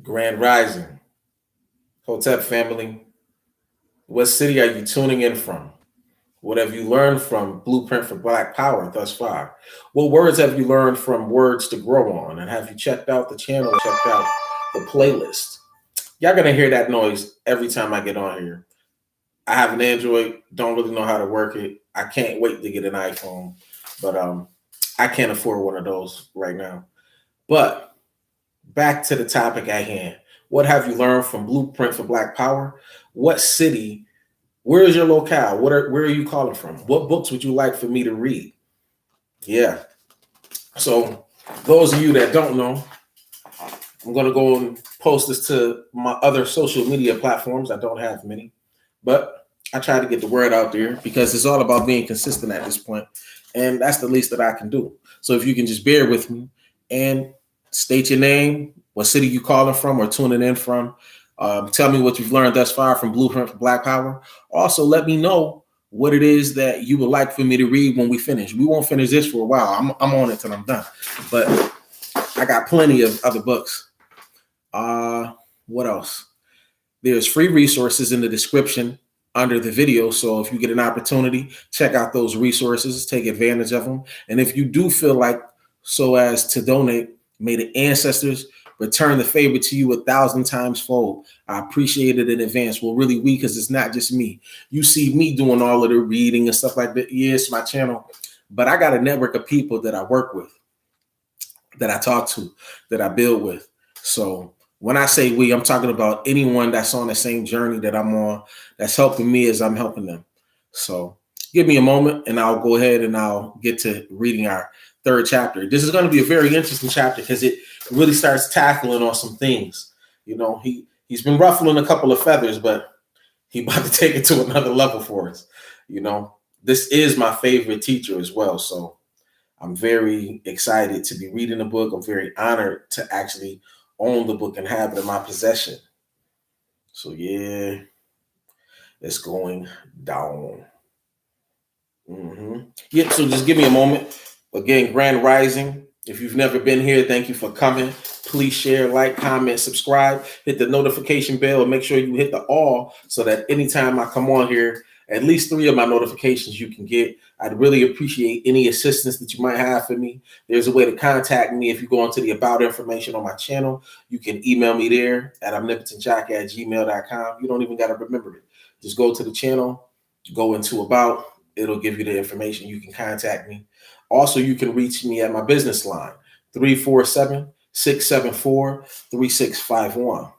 Grand Rising, Hotep family. What city are you tuning in from? What have you learned from Blueprint for Black Power thus far? What words have you learned from Words to Grow On? And have you checked out the channel, checked out the playlist? Y'all gonna hear that noise every time I get on here. I have an Android, don't really know how to work it. I can't wait to get an iPhone, but I can't afford one of those right now. But back to the topic at hand. What have you learned from Blueprint for Black Power? What city? Where is your locale? Where are you calling from? What books would you like for me to read? Yeah. So those of you that don't know, I'm gonna go and post this to my other social media platforms. I don't have many, but I try to get the word out there because it's all about being consistent at this point, and that's the least that I can do. So if you can just bear with me and state your name, what city you calling from or tuning in from. Tell me what you've learned thus far from Blueprint for Black Power. Also, let me know what it is that you would like for me to read when we finish. We won't finish this for a while. I'm on it till I'm done. But I got plenty of other books. What else? There's free resources in the description under the video. So if you get an opportunity, check out those resources, take advantage of them. And if you do feel like so as to donate, may the ancestors return the favor to you 1,000 times fold. I appreciate it in advance. Well, really, because it's not just me. You see me doing all of the reading and stuff like that. Yes, my channel, but I got a network of people that I work with, that I talk to, that I build with. So when I say we, I'm talking about anyone that's on the same journey that I'm on, that's helping me as I'm helping them. So give me a moment and I'll go ahead and I'll get to reading our third chapter. This is going to be a very interesting chapter because it really starts tackling on some things. You know, he's been ruffling a couple of feathers, but he about to take it to another level for us. You know, this is my favorite teacher as well. So I'm very excited to be reading the book. I'm very honored to actually own the book and have it in my possession. So yeah, it's going down. Yeah, so just give me a moment. Again, Grand Rising. If you've never been here, thank you for coming. Please share, like, comment, subscribe, hit the notification bell, and make sure you hit the all so that anytime I come on here, at least 3 of my notifications you can get. I'd really appreciate any assistance that you might have for me. There's a way to contact me. If you go into the about information on my channel, you can email me there at omnipotentjock@gmail.com. You don't even got to remember it. Just go to the channel, go into about. It'll give you the information. You can contact me. Also, you can reach me at my business line, 347-674-3651.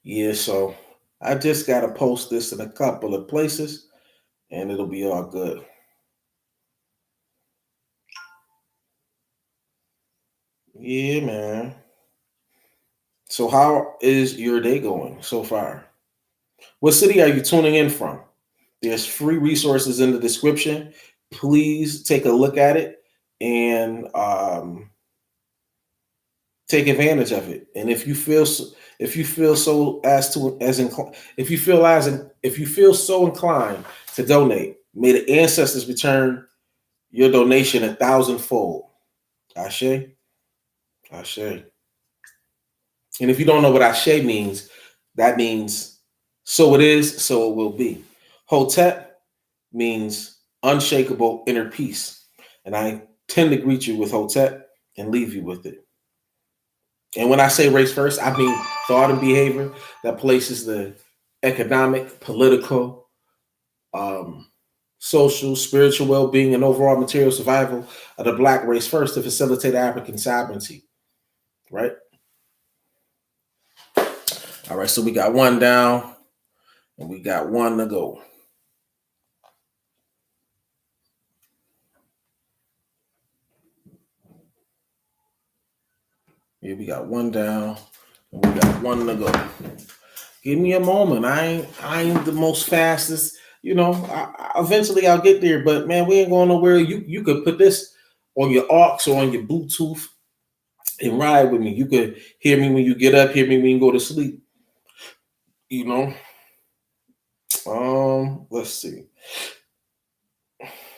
Yeah, so I just got to post this in a couple of places, and it'll be all good. Yeah, man. So how is your day going so far? What city are you tuning in from? There's free resources in the description. Please take a look at it and take advantage of it. And if you feel so inclined to donate, may the ancestors return your donation 1,000-fold. Ashe, Ashe. And if you don't know what Ashe means, that means so it is, so it will be. Hotep means unshakable inner peace. And I tend to greet you with Hotep and leave you with it. And when I say race first, I mean thought and behavior that places the economic, political, social, spiritual well-being, and overall material survival of the Black race first to facilitate African sovereignty. Right? All right, so we got one down and we got one to go. Yeah, we got one down and we got one to go. Give me a moment. I ain't the most fastest. You know, eventually I'll get there, but man, we ain't going nowhere. You could put this on your aux or on your Bluetooth and ride with me. You could hear me when you get up, hear me when you go to sleep. You know. Let's see.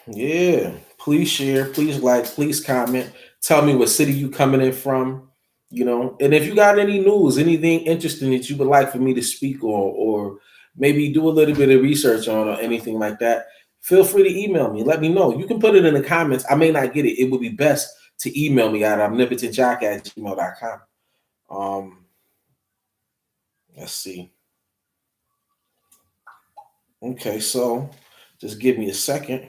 Yeah, please share, please like, please comment, Tell me what city you coming in from, and if you got any news, anything interesting that you would like for me to speak on, or maybe do a little bit of research on, or anything like that, feel free to email me. Let me know. You can put it in the comments. I may not get it. It would be best to email me at omnipotentjock@gmail.com. Let's see. Okay, so just give me a second.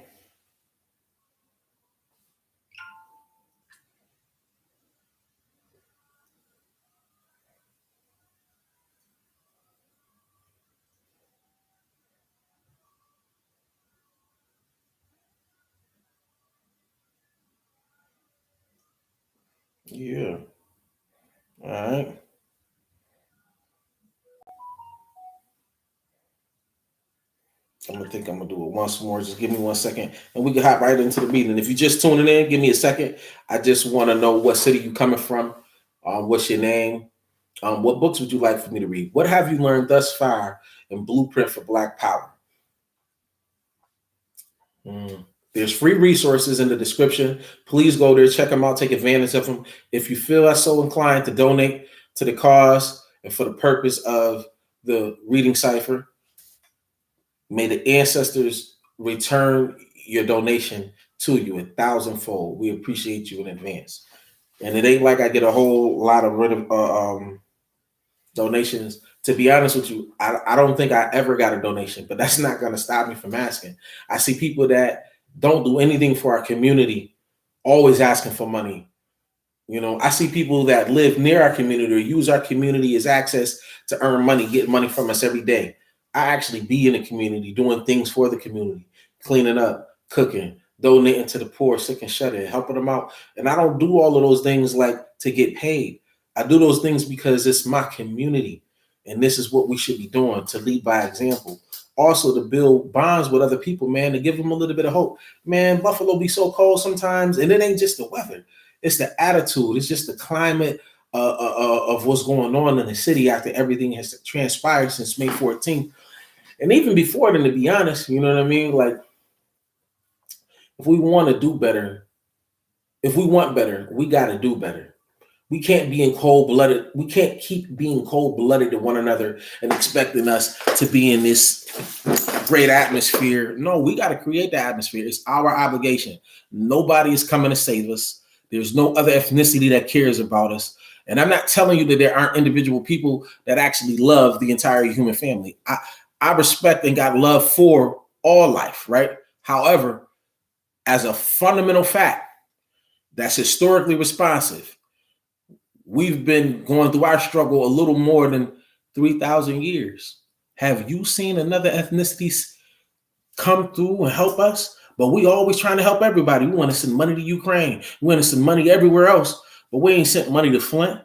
Yeah. All right. I'm gonna do it once more. Just give me 1 second, and we can hop right into the meeting. If you're just tuning in, give me a second. I just want to know what city you coming from. What's your name? What books would you like for me to read? What have you learned thus far in Blueprint for Black Power? There's free resources in the description. Please go there, check them out, take advantage of them. If you feel as so inclined to donate to the cause and for the purpose of the reading cipher, may the ancestors return your donation to you 1,000-fold. We appreciate you in advance. And it ain't like I get a whole lot of donations. To be honest with you, I don't think I ever got a donation, but that's not going to stop me from asking. I see people that don't do anything for our community always asking for money. I see people that live near our community or use our community as access to earn money, get money from us every day. I actually be in the community doing things for the community, cleaning up, cooking, donating to the poor, sick and shut in, helping them out. And I don't do all of those things like to get paid. I do those things because it's my community. And this is what we should be doing, to lead by example. Also to build bonds with other people, man, to give them a little bit of hope. Man, Buffalo be so cold sometimes, and it ain't just the weather. It's the attitude. It's just the climate of what's going on in the city after everything has transpired since May 14th. And even before then, to be honest, you know what I mean? Like, if we want to do better, if we want better, we got to do better. We can't be in cold-blooded. We can't keep being cold-blooded to one another and expecting us to be in this great atmosphere. No, we got to create the atmosphere. It's our obligation. Nobody is coming to save us. There's no other ethnicity that cares about us. And I'm not telling you that there aren't individual people that actually love the entire human family. I respect and got love for all life, right? However, as a fundamental fact that's historically responsive, we've been going through our struggle a little more than 3,000 years. Have you seen another ethnicity come through and help us? But we always trying to help everybody. We want to send money to Ukraine. We want to send money everywhere else, but we ain't sent money to Flint.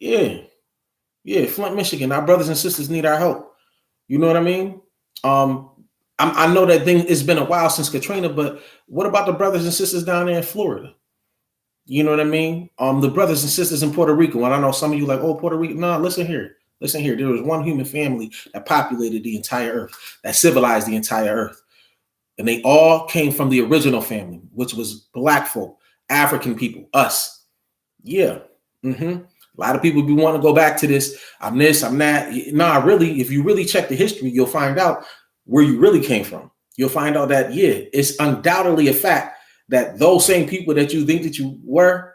Yeah, Flint, Michigan. Our brothers and sisters need our help. You know what I mean? I know that it's been a while since Katrina, but what about the brothers and sisters down there in Florida? You know what I mean? The brothers and sisters in Puerto Rico. And I know some of you like, oh, Puerto Rico. No, listen here. There was one human family that populated the entire earth, that civilized the entire earth. And they all came from the original family, which was Black folk, African people, us. Yeah. A lot of people be wanting to go back to this. I'm this, I'm that. Nah, really, if you really check the history, you'll find out where you really came from. You'll find out that, yeah, it's undoubtedly a fact that those same people that you think that you were,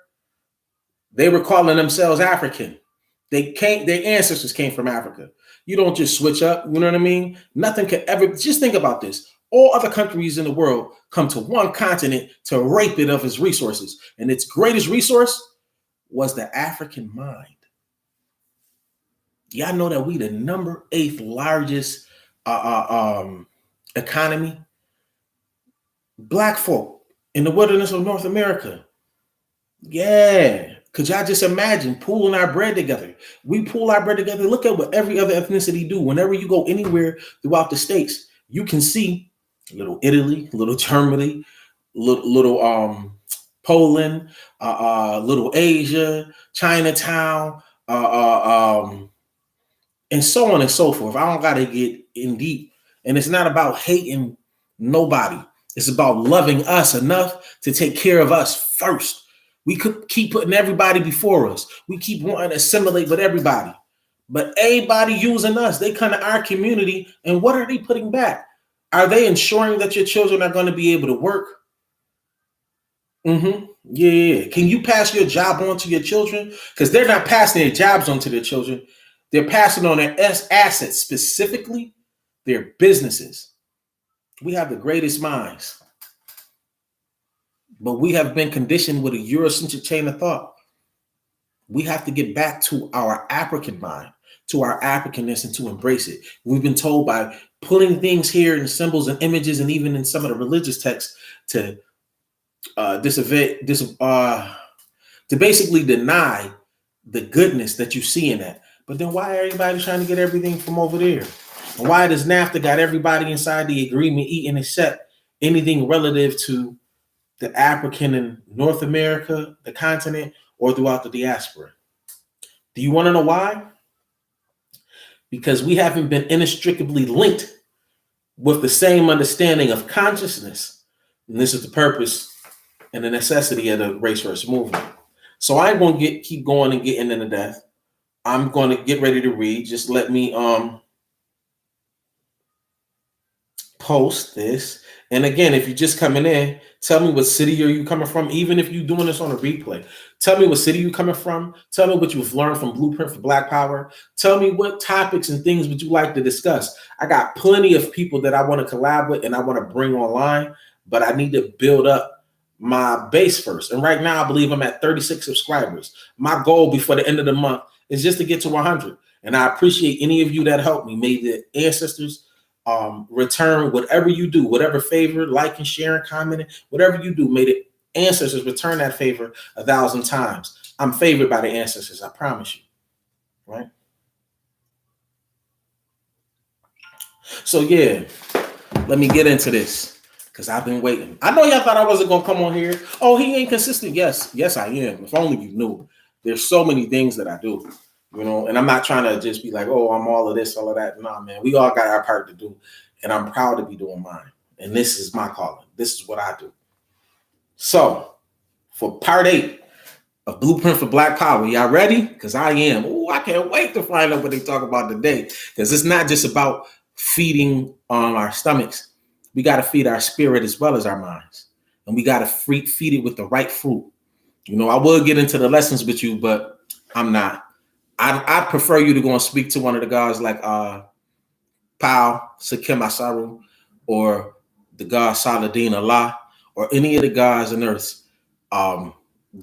they were calling themselves African. Their ancestors came from Africa. You don't just switch up. You know what I mean? Nothing could ever, just think about this. All other countries in the world come to one continent to rape it of its resources. And its greatest resource was the African mind. Y'all know that we the number 8th largest economy. Black folk in the wilderness of North America. Yeah. Could y'all just imagine pooling our bread together? We pool our bread together. Look at what every other ethnicity do. Whenever you go anywhere throughout the states, you can see little Italy, little Germany, little Poland, little Asia, Chinatown, and so on and so forth. I don't got to get in deep. And it's not about hating nobody. It's about loving us enough to take care of us first. We could keep putting everybody before us. We keep wanting to assimilate with everybody. But everybody using us, they come to our community, and what are they putting back? Are they ensuring that your children are going to be able to work? Yeah. Can you pass your job on to your children? Because they're not passing their jobs on to their children. They're passing on their assets, specifically their businesses. We have the greatest minds, but we have been conditioned with a Eurocentric chain of thought. We have to get back to our African mind, to our Africanness, and to embrace it. We've been told by pulling things here in symbols and images, and even in some of the religious texts, to basically deny the goodness that you see in that. But then why are everybody trying to get everything from over there? And why does NAFTA got everybody inside the agreement eating except anything relative to the African in North America, the continent, or throughout the diaspora? Do you want to know why? Because we haven't been inextricably linked with the same understanding of consciousness. And this is the purpose and the necessity of the race first movement. So I ain't going to keep going and getting into death. I'm going to get ready to read. Just let me post this. And again, if you're just coming in, tell me what city are you coming from. Even if you're doing this on a replay, tell me what city you're coming from. Tell me what you've learned from Blueprint for Black Power. Tell me what topics and things would you like to discuss. I got plenty of people that I want to collab with and I want to bring online, but I need to build up my base first. And right now, I believe I'm at 36 subscribers. My goal before the end of the month is just to get to 100. And I appreciate any of you that helped me. May the ancestors return whatever you do, whatever favor, liking, sharing, commenting, whatever you do, may the ancestors return that favor 1,000 times. I'm favored by the ancestors, I promise you, right? So yeah, let me get into this because I've been waiting. I know y'all thought I wasn't gonna come on here. Oh, he ain't consistent. Yes, I am. If only you knew. There's so many things that I do. You know, and I'm not trying to just be like, oh, I'm all of this, all of that. Nah, man, we all got our part to do. And I'm proud to be doing mine. And this is my calling. This is what I do. So for part 8 of Blueprint for Black Power, y'all ready? Because I am. Oh, I can't wait to find out what they talk about today. Because it's not just about feeding our stomachs. We got to feed our spirit as well as our minds. And we got to feed it with the right fruit. You know, I will get into the lessons with you, but I'm not. I'd prefer you to go and speak to one of the guys like Pao, Sakim Asaru, or the god Saladin Allah, or any of the gods on earth that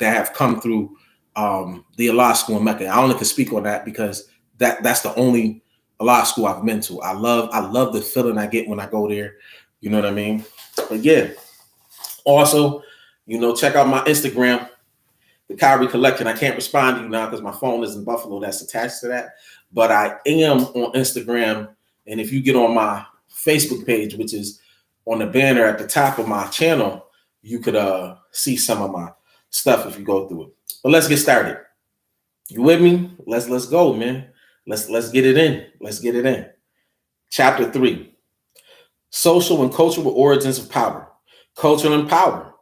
have come through the Allah school in Mecca. I only can speak on that because that's the only Allah school I've been to. I love the feeling I get when I go there. You know what I mean? But yeah. Also, you know, check out my Instagram, The Kyrie Collection. I can't respond to you now because my phone is in Buffalo that's attached to that. But I am on Instagram. And if you get on my Facebook page, which is on the banner at the top of my channel, you could see some of my stuff if you go through it. But let's get started. You with me? Let's go, man. Let's get it in. Let's get it in. Chapter 3. Social and cultural origins of power. Culture and power.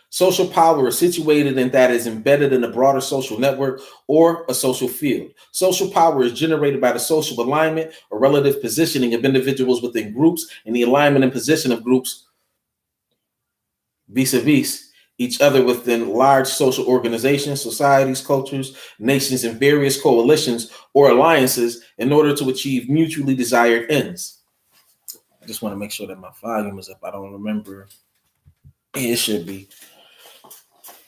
Social power is situated in that is embedded in a broader social network or a social field. Social power is generated by the social alignment or relative positioning of individuals within groups and the alignment and position of groups vis-a-vis each other within large social organizations, societies, cultures, nations, and various coalitions or alliances in order to achieve mutually desired ends. I just want to make sure that my volume is up. I don't remember. It should be.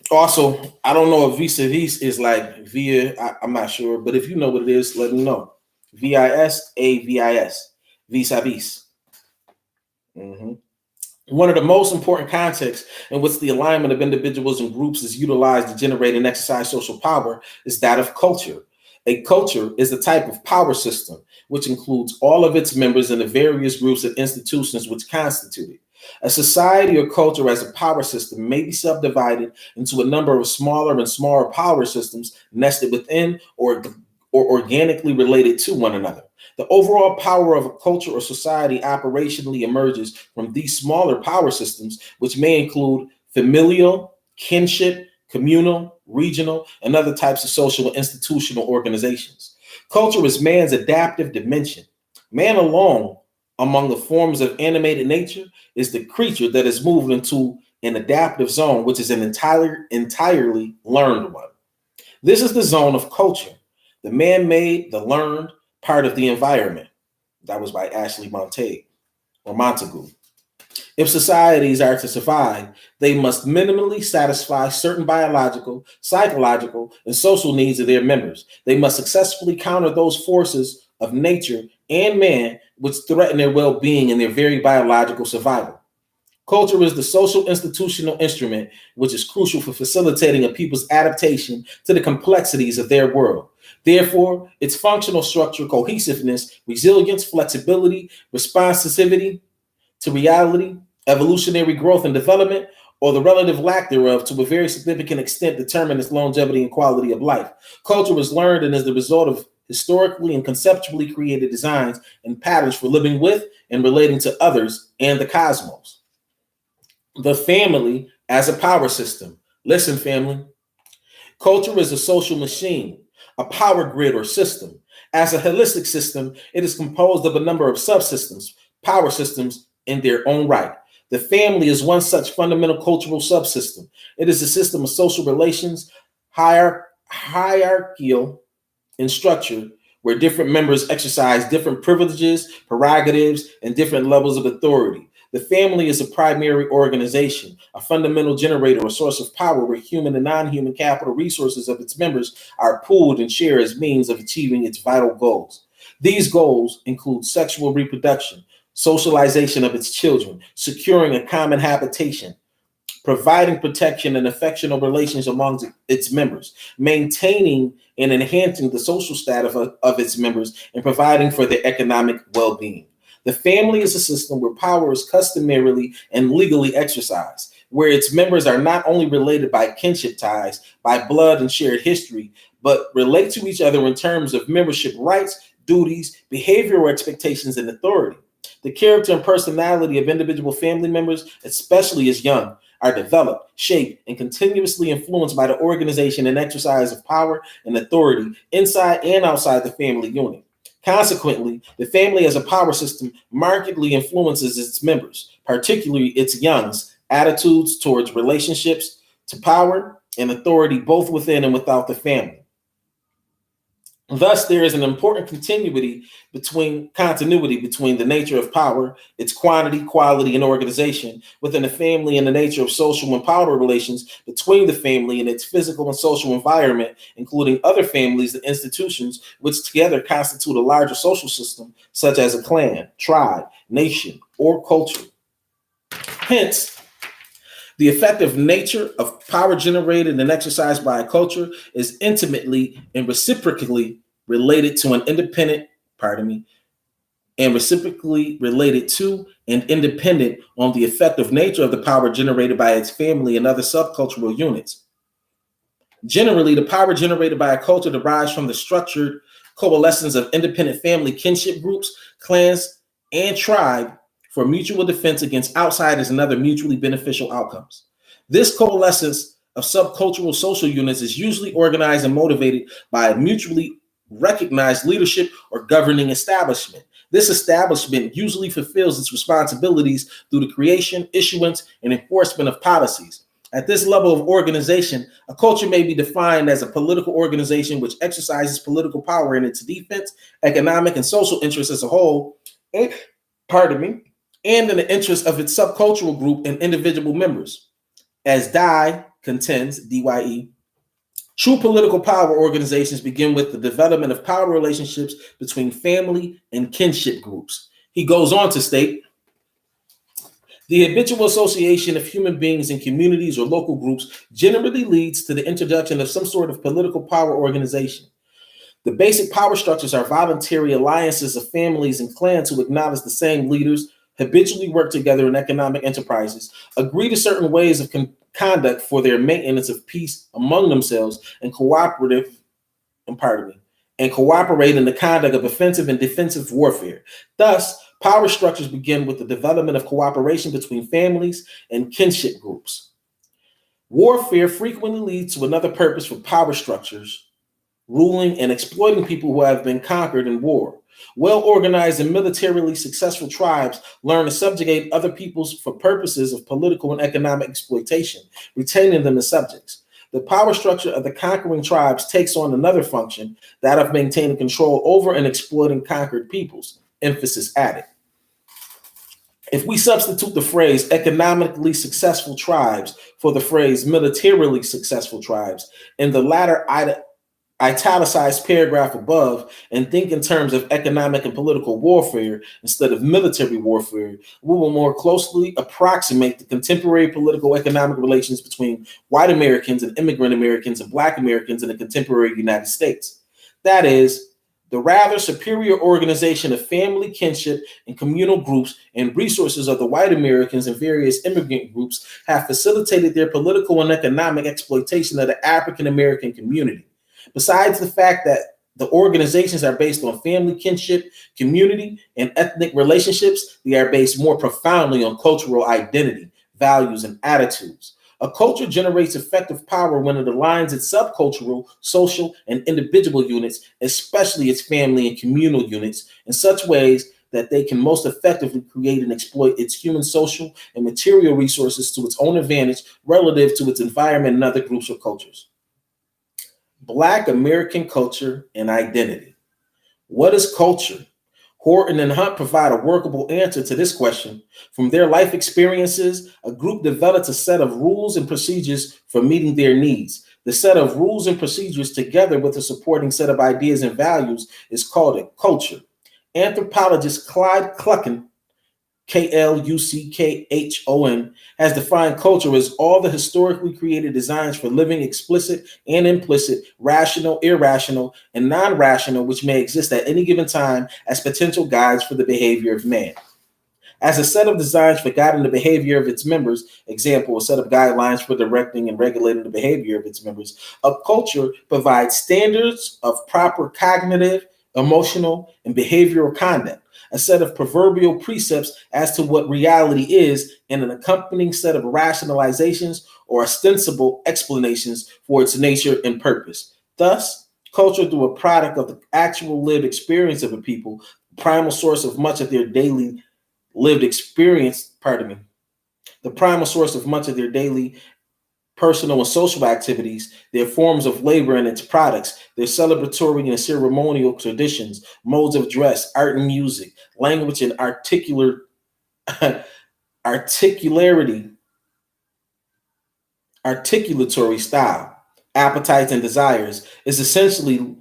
Also, I don't know if vis-a-vis is like via, I'm not sure, but if you know what it is, let me know. V-I-S-A-V-I-S, vis-a-vis. One of the most important contexts in which the alignment of individuals and groups is utilized to generate and exercise social power is that of culture. A culture is a type of power system which includes all of its members and the various groups and institutions which constitute it. A society or culture as a power system may be subdivided into a number of smaller and smaller power systems nested within or organically related to one another. The overall power of a culture or society operationally emerges from these smaller power systems, which may include familial, kinship, communal, regional, and other types of social and institutional organizations. Culture is man's adaptive dimension. Man alone, among the forms of animated nature, is the creature that is moved into an adaptive zone, which is an entirely learned one. This is the zone of culture, the man-made, the learned part of the environment. That was by Ashley Montagu. If societies are to survive, they must minimally satisfy certain biological, psychological, and social needs of their members. They must successfully counter those forces of nature and man which threaten their well-being and their very biological survival. Culture is the social institutional instrument which is crucial for facilitating a people's adaptation to the complexities of their world. Therefore, its functional structure, cohesiveness, resilience, flexibility, responsivity to reality, evolutionary growth and development, or the relative lack thereof to a very significant extent determine its longevity and quality of life. Culture is learned and is the result of historically and conceptually created designs and patterns for living with and relating to others and the cosmos. The family as a power system. Listen, family. Culture is a social machine, a power grid or system. As a holistic system, it is composed of a number of subsystems, power systems in their own right. The family is one such fundamental cultural subsystem. It is a system of social relations, hierarchical in structure, where different members exercise different privileges, prerogatives, and different levels of authority. The family is a primary organization, a fundamental generator or source of power where human and non-human capital resources of its members are pooled and shared as means of achieving its vital goals. These goals include sexual reproduction, socialization of its children, securing a common habitation, providing protection and affectional relations among its members, maintaining and enhancing the social status of its members, and providing for their economic well-being. The family is a system where power is customarily and legally exercised, where its members are not only related by kinship ties, by blood and shared history, but relate to each other in terms of membership rights, duties, behavioral expectations, and authority. The character and personality of individual family members, especially as young, are developed, shaped, and continuously influenced by the organization and exercise of power and authority inside and outside the family unit. Consequently, the family as a power system markedly influences its members, particularly its young's attitudes towards relationships to power and authority both within and without the family. Thus, there is an important continuity between the nature of power, its quantity, quality, and organization within the family, and the nature of social and power relations between the family and its physical and social environment, including other families and institutions, which together constitute a larger social system, such as a clan, tribe, nation, or culture. Hence, the effective nature of power generated and exercised by a culture is intimately and reciprocally related to and reciprocally related to and independent on the effective nature of the power generated by its family and other subcultural units. Generally, the power generated by a culture derives from the structured coalescence of independent family kinship groups, clans, and tribe for mutual defense against outsiders and other mutually beneficial outcomes. This coalescence of subcultural social units is usually organized and motivated by a mutually recognized leadership or governing establishment. This establishment usually fulfills its responsibilities through the creation, issuance, and enforcement of policies. At this level of organization, a culture may be defined as a political organization which exercises political power in its defense, economic, and social interests as a whole, and in the interest of its subcultural group and individual members. As Dye contends, DYE, true political power organizations begin with the development of power relationships between family and kinship groups. He goes on to state, the habitual association of human beings in communities or local groups generally leads to the introduction of some sort of political power organization. The basic power structures are voluntary alliances of families and clans who acknowledge the same leaders, habitually work together in economic enterprises, agree to certain ways of conduct for their maintenance of peace among themselves, and and cooperate in the conduct of offensive and defensive warfare. Thus, power structures begin with the development of cooperation between families and kinship groups. Warfare frequently leads to another purpose for power structures, ruling and exploiting people who have been conquered in war. Well-organized and militarily successful tribes learn to subjugate other peoples for purposes of political and economic exploitation, retaining them as subjects. The power structure of the conquering tribes takes on another function, that of maintaining control over and exploiting conquered peoples, emphasis added. If we substitute the phrase economically successful tribes for the phrase militarily successful tribes, in the latter italicized paragraph above and think in terms of economic and political warfare instead of military warfare, we will more closely approximate the contemporary political economic relations between white Americans and immigrant Americans and Black Americans in the contemporary United States. That is, the rather superior organization of family, kinship, and communal groups and resources of the white Americans and various immigrant groups have facilitated their political and economic exploitation of the African American community. Besides the fact that the organizations are based on family, kinship, community, and ethnic relationships, they are based more profoundly on cultural identity, values, and attitudes. A culture generates effective power when it aligns its subcultural, social, and individual units, especially its family and communal units, in such ways that they can most effectively create and exploit its human, social, and material resources to its own advantage relative to its environment and other groups or cultures. Black American culture and identity. What is culture? Horton and Hunt provide a workable answer to this question. From their life experiences, a group develops a set of rules and procedures for meeting their needs. The set of rules and procedures, together with a supporting set of ideas and values, is called a culture. Anthropologist Clyde Kluckhon, Kluckhon, has defined culture as all the historically created designs for living, explicit and implicit, rational, irrational, and non-rational, which may exist at any given time as potential guides for the behavior of man. As a set of designs for guiding the behavior of its members, example, a set of guidelines for directing and regulating the behavior of its members, a culture provides standards of proper cognitive, emotional, and behavioral conduct, a set of proverbial precepts as to what reality is, and an accompanying set of rationalizations or ostensible explanations for its nature and purpose. Thus, culture, through a product of the actual lived experience of a people, primal source of much of their daily lived experience, the primal source of much of their daily personal and social activities, their forms of labor and its products, their celebratory and ceremonial traditions, modes of dress, art and music, language and articulatory style, appetites and desires, is essentially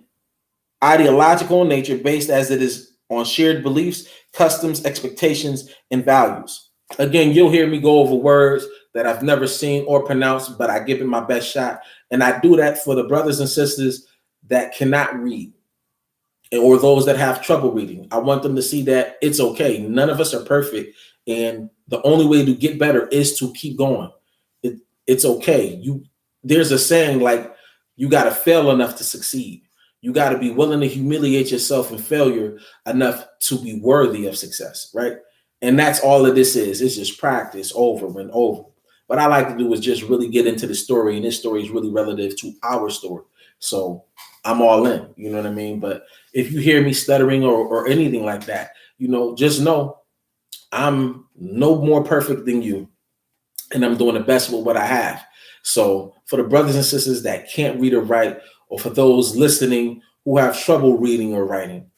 ideological in nature, based as it is on shared beliefs, customs, expectations, and values. Again, you'll hear me go over words that I've never seen or pronounced, but I give it my best shot. And I do that for the brothers and sisters that cannot read or those that have trouble reading. I want them to see that it's okay. None of us are perfect. And the only way to get better is to keep going. It's okay. There's a saying like, you got to fail enough to succeed. You got to be willing to humiliate yourself in failure enough to be worthy of success, right? And that's all of this is. It's just practice over and over. What I like to do is just really get into the story, and this story is really relative to our story. So I'm all in, you know what I mean? But if you hear me stuttering or anything like that, just know I'm no more perfect than you, and I'm doing the best with what I have. So for the brothers and sisters that can't read or write, or for those listening who have trouble reading or writing,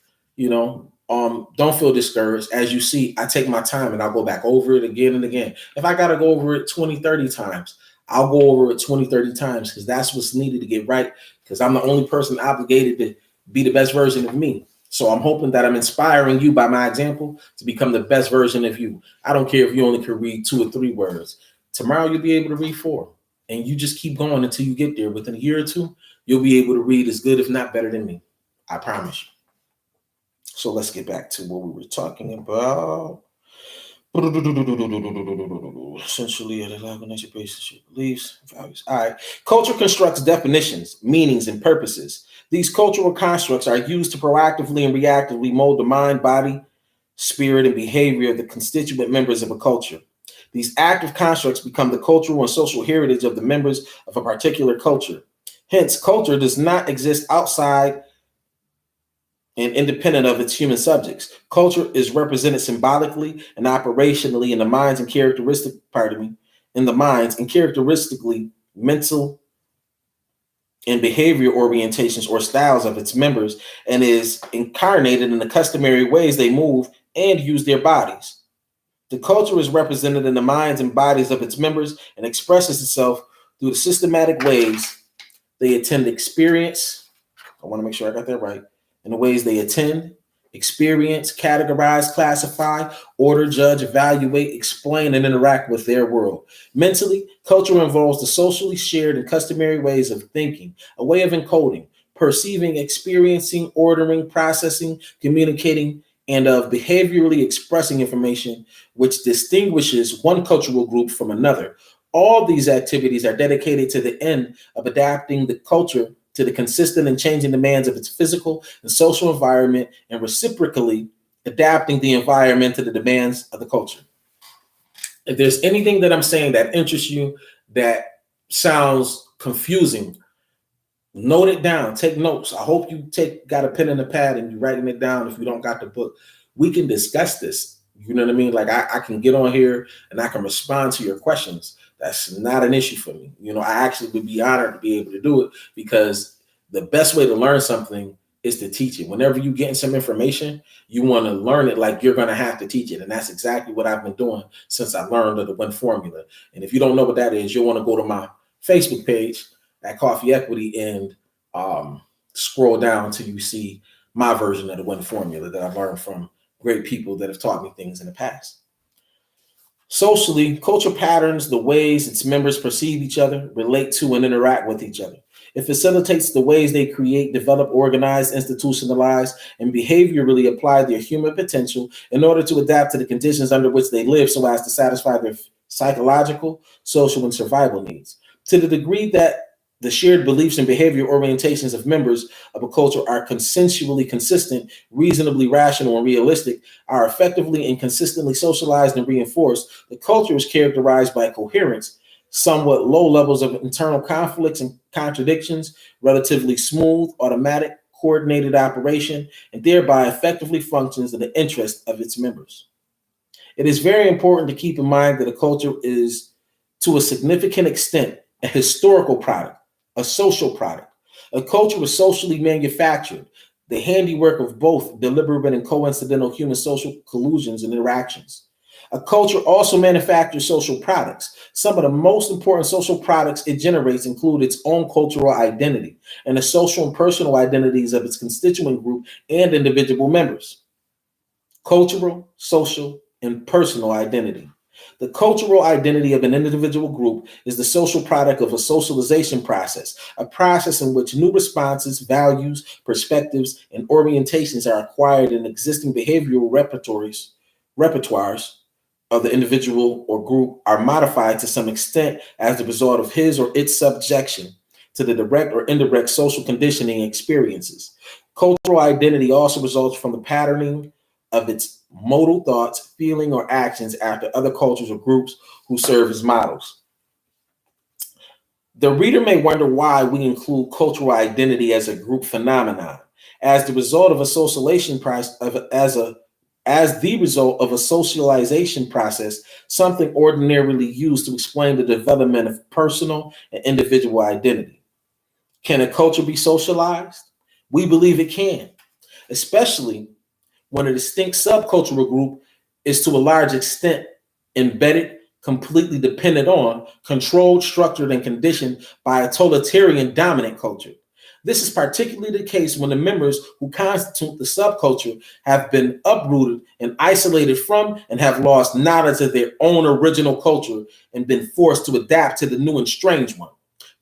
don't feel discouraged. As you see, I take my time and I'll go back over it again and again. If I got to go over it 20, 30 times, I'll go over it 20, 30 times, because that's what's needed to get right, because I'm the only person obligated to be the best version of me. So I'm hoping that I'm inspiring you by my example to become the best version of you. I don't care if you only can read 2 or 3 words. Tomorrow you'll be able to read 4, and you just keep going until you get there. Within a year or 2, you'll be able to read as good, if not better than me. I promise you. So let's get back to what we were talking about. Essentially, at a level, nature-based beliefs, values. All right. Culture constructs definitions, meanings, and purposes. These cultural constructs are used to proactively and reactively mold the mind, body, spirit, and behavior of the constituent members of a culture. These active constructs become the cultural and social heritage of the members of a particular culture. Hence, culture does not exist outside and independent of its human subjects. Culture is represented symbolically and operationally in the minds and characteristically mental and behavior orientations or styles of its members, and is incarnated in the customary ways they move and use their bodies. The culture is represented in the minds and bodies of its members and expresses itself through the systematic ways they attend experience. I want to make sure I got that right. In the ways they attend, experience, categorize, classify, order, judge, evaluate, explain, and interact with their world. Mentally, culture involves the socially shared and customary ways of thinking, a way of encoding, perceiving, experiencing, ordering, processing, communicating, and of behaviorally expressing information which distinguishes one cultural group from another. All these activities are dedicated to the end of adapting the culture to the consistent and changing demands of its physical and social environment, and reciprocally adapting the environment to the demands of the culture. If there's anything that I'm saying that interests you, that sounds confusing, note it down, take notes. I hope you got a pen and a pad and you're writing it down. If you don't got the book, we can discuss this. You know what I mean? Like I can get on here and I can respond to your questions. That's not an issue for me. You know, I actually would be honored to be able to do it, because the best way to learn something is to teach it. Whenever you get some information, you want to learn it like you're going to have to teach it. And that's exactly what I've been doing since I learned of the WIN formula. And if you don't know what that is, you'll want to go to my Facebook page at Coffee Equity and scroll down till you see my version of the WIN formula that I've learned from great people that have taught me things in the past. Socially, culture patterns the ways its members perceive each other, relate to, and interact with each other. It facilitates the ways they create, develop, organize, institutionalize, and behaviorally apply their human potential in order to adapt to the conditions under which they live so as to satisfy their psychological, social, and survival needs. To the degree that the shared beliefs and behavior orientations of members of a culture are consensually consistent, reasonably rational, and realistic, are effectively and consistently socialized and reinforced, the culture is characterized by coherence, somewhat low levels of internal conflicts and contradictions, relatively smooth, automatic, coordinated operation, and thereby effectively functions in the interest of its members. It is very important to keep in mind that a culture is, to a significant extent, a historical product, a social product. A culture is socially manufactured, the handiwork of both deliberate and coincidental human social collusions and interactions. A culture also manufactures social products. Some of the most important social products it generates include its own cultural identity and the social and personal identities of its constituent group and individual members. Cultural, social, and personal identity. The cultural identity of an individual group is the social product of a socialization process, a process in which new responses, values, perspectives, and orientations are acquired in existing behavioral repertoires of the individual or group are modified to some extent as the result of his or its subjection to the direct or indirect social conditioning experiences. Cultural identity also results from the patterning of its modal thoughts, feeling, or actions after other cultures or groups who serve as models. The reader may wonder why we include cultural identity as a group phenomenon, as the result of a socialization process, as the result of a socialization process, something ordinarily used to explain the development of personal and individual identity. Can a culture be socialized? We believe it can, especially when a distinct subcultural group is to a large extent embedded, completely dependent on, controlled, structured, and conditioned by a totalitarian dominant culture. This is particularly the case when the members who constitute the subculture have been uprooted and isolated from and have lost knowledge of their own original culture and been forced to adapt to the new and strange one.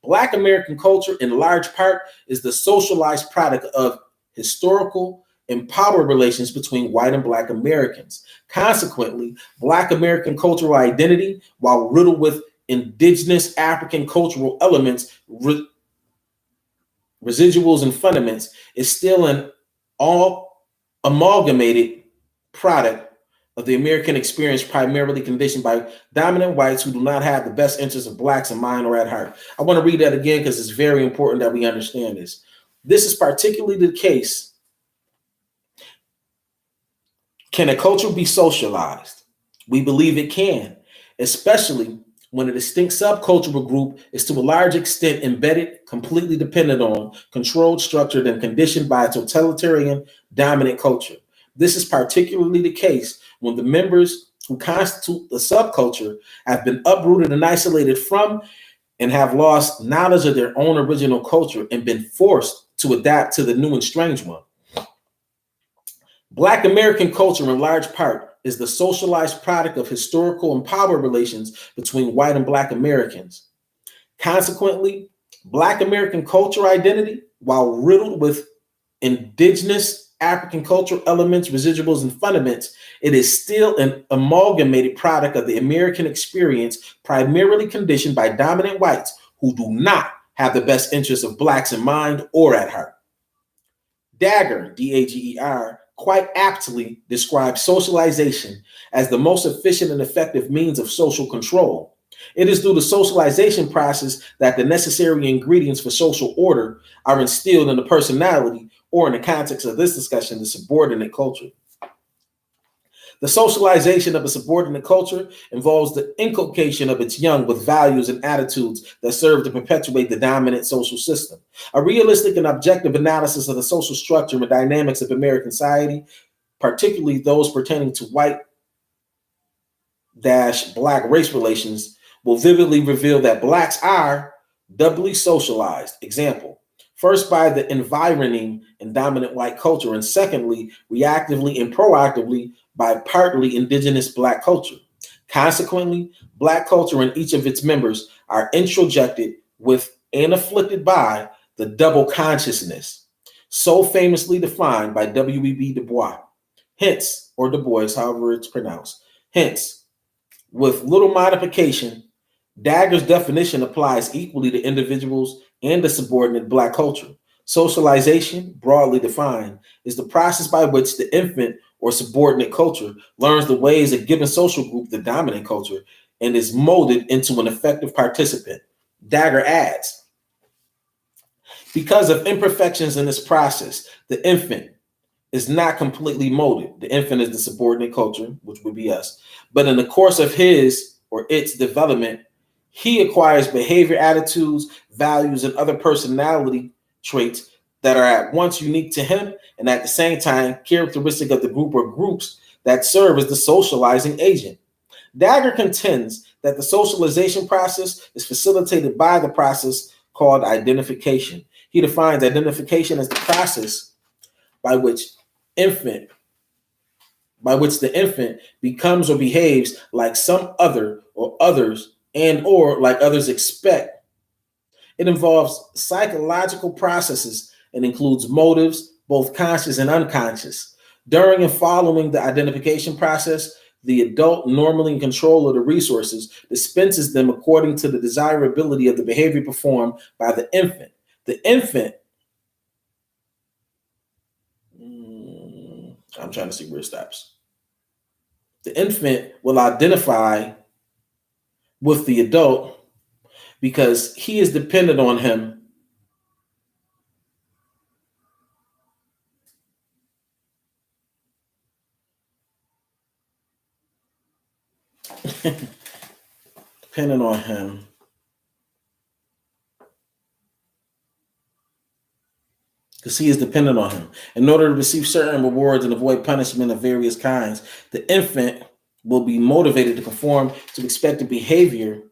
Black American culture, in large part, is the socialized product of historical and power relations between white and Black Americans. Consequently, Black American cultural identity, while riddled with indigenous African cultural elements, residuals, and fundaments is still an all amalgamated product of the American experience, primarily conditioned by dominant whites who do not have the best interests of blacks in mind or at heart. I want to read that again because it's very important that we understand this. This is particularly the case. Can a culture be socialized? We believe it can, especially when a distinct subcultural group is to a large extent embedded, completely dependent on, controlled, structured, and conditioned by a totalitarian dominant culture. This is particularly the case when the members who constitute the subculture have been uprooted and isolated from and have lost knowledge of their own original culture and been forced to adapt to the new and strange one. Black American culture, in large part, is the socialized product of historical and power relations between white and Black Americans. Consequently, Black American culture identity, while riddled with indigenous African cultural elements, residuals, and fundaments, it is still an amalgamated product of the American experience, primarily conditioned by dominant whites who do not have the best interests of Blacks in mind or at heart. Dager, D-A-G-E-R, quite aptly describes socialization as the most efficient and effective means of social control. It is through the socialization process that the necessary ingredients for social order are instilled in the personality, or in the context of this discussion, the subordinate culture. The socialization of a subordinate culture involves the inculcation of its young with values and attitudes that serve to perpetuate the dominant social system. A realistic and objective analysis of the social structure and dynamics of American society, particularly those pertaining to white-Black race relations, will vividly reveal that Blacks are doubly socialized. Example, first by the environing and dominant white culture, and secondly, reactively and proactively by partly indigenous Black culture. Consequently, Black culture and each of its members are introjected with and afflicted by the double consciousness, so famously defined by W.E.B. Du Bois. Hence, or Du Bois, however it's pronounced. Hence, with little modification, Dager's definition applies equally to individuals and the subordinate Black culture. Socialization, broadly defined, is the process by which the infant or subordinate culture learns the ways of a given social group, the dominant culture, and is molded into an effective participant. Dager adds, because of imperfections in this process, the infant is not completely molded. The infant is the subordinate culture, which would be us. But in the course of his or its development, he acquires behavior, attitudes, values, and other personality traits that are at once unique to him and at the same time characteristic of the group or groups that serve as the socializing agent. Dager contends that the socialization process is facilitated by the process called identification. He defines identification as the process by which the infant becomes or behaves like some other or others and or like others expect. It involves psychological processes and includes motives, both conscious and unconscious. During and following the identification process, the adult, normally in control of the resources, dispenses them according to the desirability of the behavior performed by the infant. The infant, I'm trying to see where it stops. The infant will identify with the adult because he is dependent on him dependent on him because he is dependent on him. In order to receive certain rewards and avoid punishment of various kinds, the infant will be motivated to conform to expected behavior.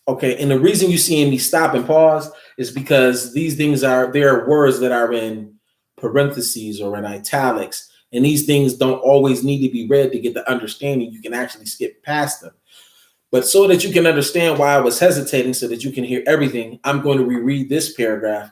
Okay, and the reason you see me stop and pause is because these things there are words that are in parentheses or in italics, and these things don't always need to be read to get the understanding. You can actually skip past them. But so that you can understand why I was hesitating, so that you can hear everything, I'm going to reread this paragraph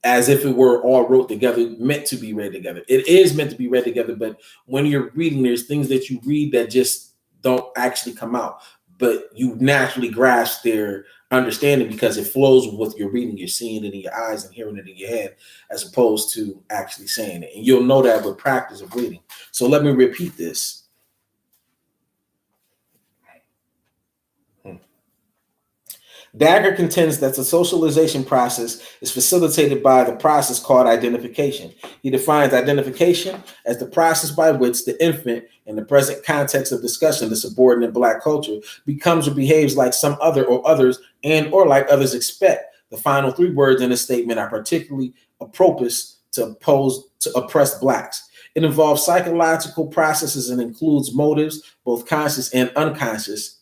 as if it were all wrote together, meant to be read together. It is meant to be read together, but when you're reading, there's things that you read that just don't actually come out, but you naturally grasp their understanding because it flows with what you're reading. You're seeing it in your eyes and hearing it in your head as opposed to actually saying it. And you'll know that with practice of reading. So let me repeat this. Dagger contends that the socialization process is facilitated by the process called identification. He defines identification as the process by which the infant, in the present context of discussion, the subordinate Black culture, becomes or behaves like some other or others and or like others expect. The final three words in the statement are particularly apropos to oppressed Blacks. It involves psychological processes and includes motives, both conscious and unconscious.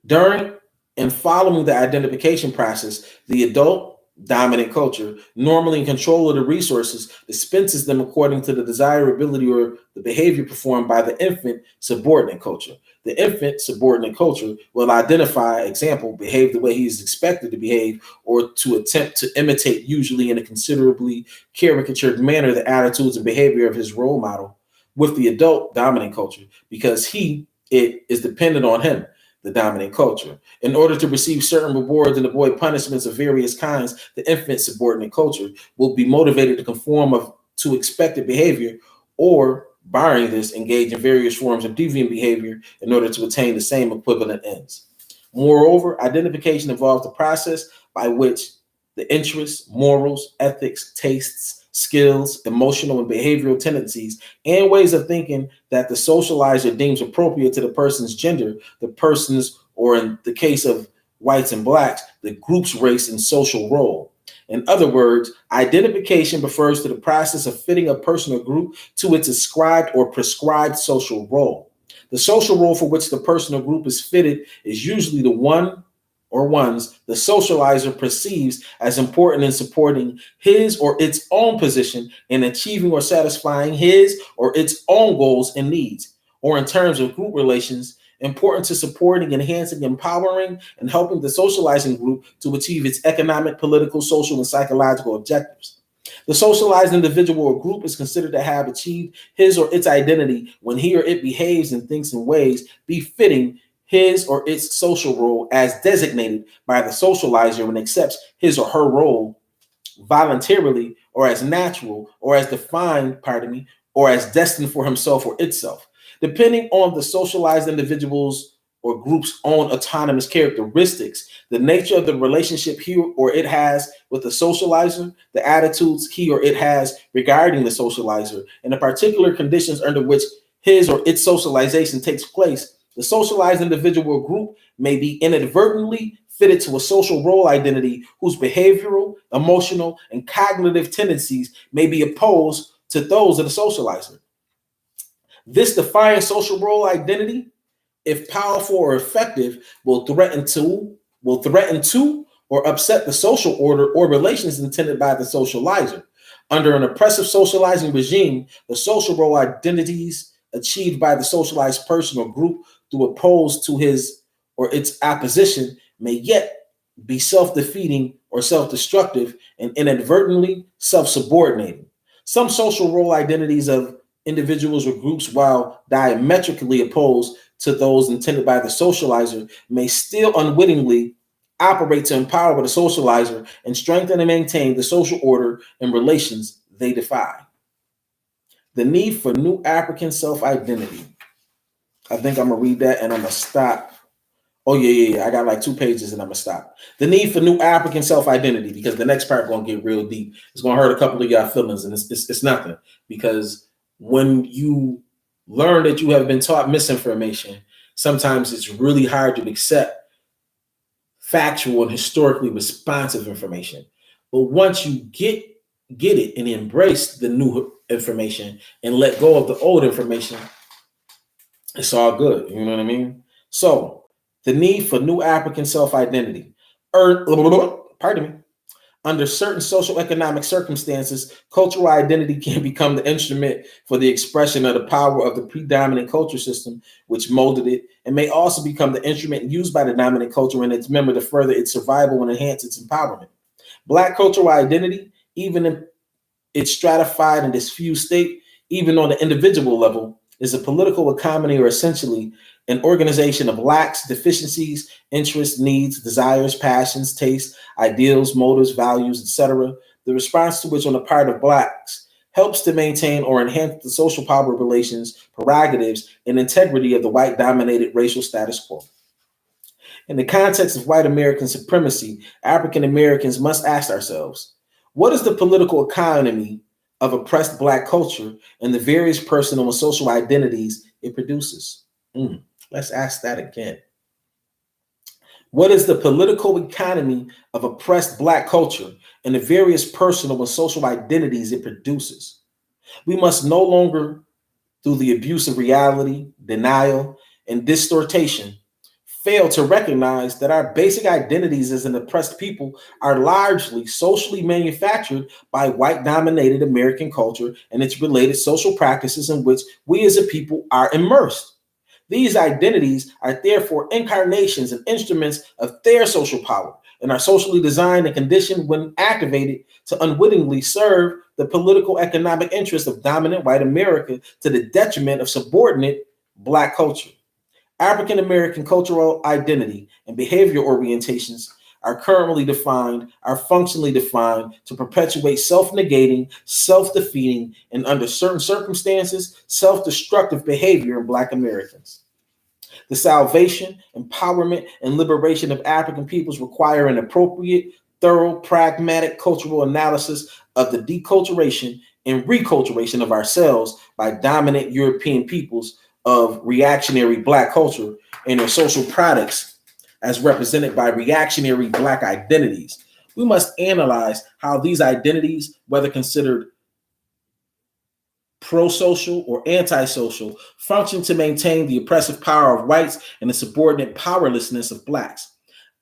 During and following the identification process, the adult dominant culture, normally in control of the resources, dispenses them according to the desirability or the behavior performed by the infant subordinate culture. The infant subordinate culture will identify, example, behave the way he is expected to behave or to attempt to imitate, usually in a considerably caricatured manner, the attitudes and behavior of his role model with the adult dominant culture because it is dependent on him, the dominant culture. In order to receive certain rewards and avoid punishments of various kinds, the infant subordinate culture will be motivated to conform to expected behavior or, barring this, engage in various forms of deviant behavior in order to attain the same equivalent ends. Moreover, identification involves the process by which the interests, morals, ethics, tastes, skills, emotional and behavioral tendencies, and ways of thinking that the socializer deems appropriate to the person's gender, the person's, or in the case of whites and Blacks, the group's race and social role. In other words, identification refers to the process of fitting a person or group to its ascribed or prescribed social role. The social role for which the person or group is fitted is usually the one or ones the socializer perceives as important in supporting his or its own position in achieving or satisfying his or its own goals and needs, or in terms of group relations, important to supporting, enhancing, empowering, and helping the socializing group to achieve its economic, political, social, and psychological objectives. The socialized individual or group is considered to have achieved his or its identity when he or it behaves and thinks in ways befitting his or its social role as designated by the socializer and accepts his or her role voluntarily or as natural or as defined, or as destined for himself or itself. Depending on the socialized individual's or group's own autonomous characteristics, the nature of the relationship he or it has with the socializer, the attitudes he or it has regarding the socializer, and the particular conditions under which his or its socialization takes place, the socialized individual or group may be inadvertently fitted to a social role identity whose behavioral, emotional, and cognitive tendencies may be opposed to those of the socializer. This defiant social role identity, if powerful or effective, will threaten to or upset the social order or relations intended by the socializer. Under an oppressive socializing regime, the social role identities achieved by the socialized person or group through opposed to his or its opposition may yet be self-defeating or self-destructive and inadvertently self-subordinating. Some social role identities of individuals or groups, while diametrically opposed to those intended by the socializer, may still unwittingly operate to empower the socializer and strengthen and maintain the social order and relations they defy. The need for new African self-identity. I think I'm gonna read that and I'm gonna stop. Oh yeah. I got like 2 pages and I'm gonna stop. The need for new African self-identity, because the next part gonna get real deep. It's gonna hurt a couple of y'all feelings, and it's nothing, because when you learn that you have been taught misinformation, sometimes it's really hard to accept factual and historically responsive information. But once you get it and embrace the new information and let go of the old information, it's all good. You know what I mean? So the need for new African self-identity. Pardon me. Under certain social economic circumstances, cultural identity can become the instrument for the expression of the power of the predominant culture system which molded it, and may also become the instrument used by the dominant culture and its member to further its survival and enhance its empowerment. Black cultural identity, even in its stratified and diffused state, even on the individual level, is a political economy, or essentially an organization of lacks, deficiencies, interests, needs, desires, passions, tastes, ideals, motives, values, etc., the response to which on the part of blacks helps to maintain or enhance the social power relations, prerogatives, and integrity of the white dominated racial status quo. In the context of white American supremacy, African Americans must ask ourselves, what is the political economy of oppressed black culture and the various personal and social identities it produces? Let's ask that again. What is the political economy of oppressed black culture and the various personal and social identities it produces? We must no longer, through the abuse of reality, denial, and distortion, fail to recognize that our basic identities as an oppressed people are largely socially manufactured by white dominated American culture and its related social practices in which we as a people are immersed. These identities are therefore incarnations and instruments of their social power and are socially designed and conditioned when activated to unwittingly serve the political economic interests of dominant white America to the detriment of subordinate black culture. African American cultural identity and behavior orientations are functionally defined to perpetuate self-negating, self-defeating, and under certain circumstances, self-destructive behavior in Black Americans. The salvation, empowerment, and liberation of African peoples require an appropriate, thorough, pragmatic cultural analysis of the deculturation and reculturation of ourselves by dominant European peoples of reactionary Black culture and their social products as represented by reactionary Black identities. We must analyze how these identities, whether considered pro-social or anti-social, function to maintain the oppressive power of whites and the subordinate powerlessness of Blacks.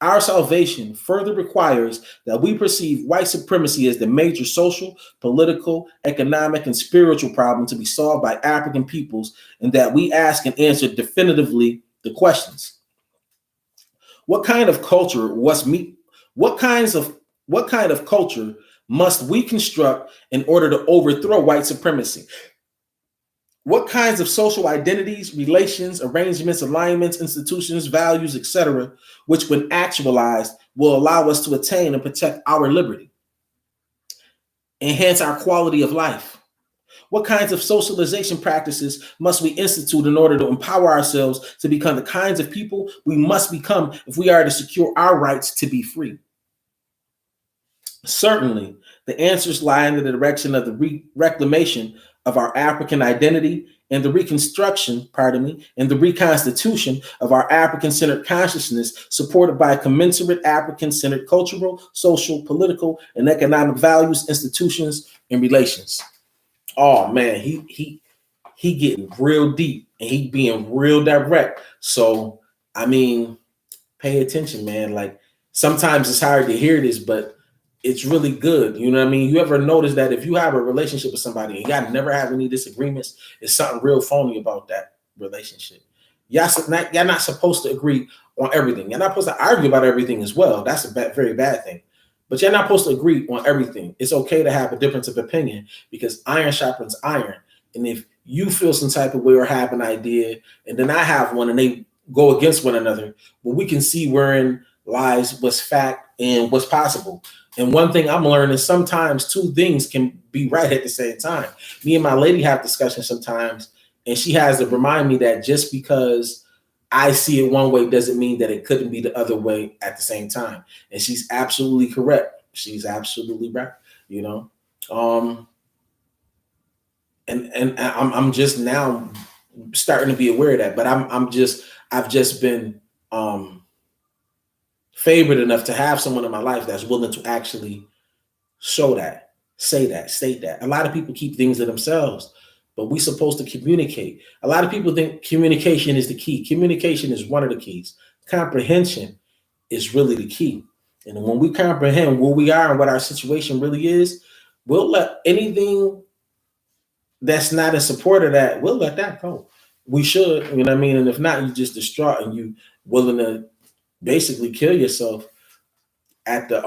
Our salvation further requires that we perceive white supremacy as the major social, political, economic, and spiritual problem to be solved by African peoples, and that we ask and answer definitively the questions. What kind of culture what kind of culture must we construct in order to overthrow white supremacy? What kinds of social identities, relations, arrangements, alignments, institutions, values, etc., which, when actualized, will allow us to attain and protect our liberty, enhance our quality of life? What kinds of socialization practices must we institute in order to empower ourselves to become the kinds of people we must become if we are to secure our rights to be free? Certainly, the answers lie in the direction of the reclamation of our African identity and the reconstruction, and the reconstitution of our African-centered consciousness, supported by commensurate African-centered cultural, social, political, and economic values, institutions, and relations. Oh man, he getting real deep and he being real direct. So I mean, pay attention, man. Like sometimes it's hard to hear this, but it's really good. You know what I mean? You ever notice that if you have a relationship with somebody and y'all never have any disagreements, it's something real phony about that relationship. Y'all not supposed to agree on everything. You're not supposed to argue about everything as well. That's a very bad thing. But you're not supposed to agree on everything. It's okay to have a difference of opinion because iron sharpens iron. And if you feel some type of way or have an idea, and then I have one and they go against one another, well, we can see wherein lies what's fact and what's possible. And one thing I'm learning is sometimes two things can be right at the same time. Me and my lady have discussions sometimes, and she has to remind me that just because I see it one way doesn't mean that it couldn't be the other way at the same time. And she's absolutely correct. She's absolutely right, you know. And I'm just now starting to be aware of that, but I've just been favored enough to have someone in my life that's willing to actually show that, say that, state that. A lot of people keep things to themselves, but we're supposed to communicate. A lot of people think communication is the key. Communication is one of the keys. Comprehension is really the key. And when we comprehend where we are and what our situation really is, we'll let anything that's not in support of that, we'll let that go. We should, you know what I mean? And if not, you just distraught and you willing to basically kill yourself at the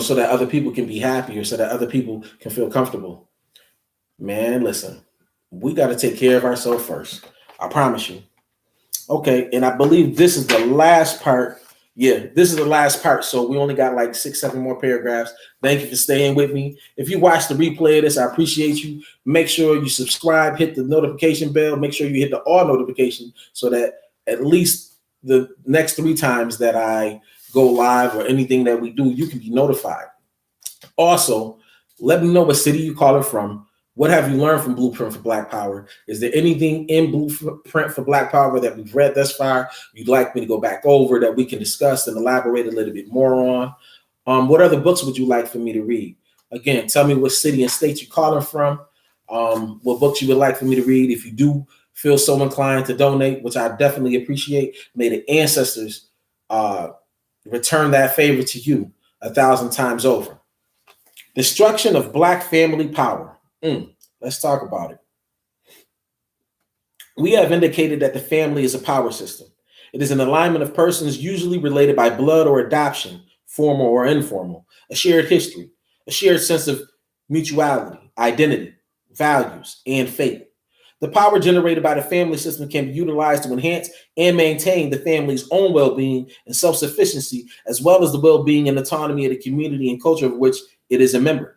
so that other people can be happy or so that other people can feel comfortable. Man, listen, we got to take care of ourselves first. I promise you. Okay, and I believe this is the last part. Yeah, this is the last part. So we only got like 6, 7 more paragraphs. Thank you for staying with me. If you watch the replay of this, I appreciate you. Make sure you subscribe, hit the notification bell, make sure you hit the all notification so that at least the next 3 times that I go live or anything that we do, you can be notified. Also, let me know what city you call it from. What have you learned from Blueprint for Black Power? Is there anything in Blueprint for Black Power that we've read thus far you'd like me to go back over that we can discuss and elaborate a little bit more on? What other books would you like for me to read? Again, tell me what city and state you're calling from, what books you would like for me to read. If you do feel so inclined to donate, which I definitely appreciate, may the ancestors return that favor to you 1,000 times over. Destruction of Black family power. Let's talk about it. We have indicated that the family is a power system. It is an alignment of persons usually related by blood or adoption, formal or informal, a shared history, a shared sense of mutuality, identity, values, and fate. The power generated by the family system can be utilized to enhance and maintain the family's own well-being and self-sufficiency, as well as the well-being and autonomy of the community and culture of which it is a member.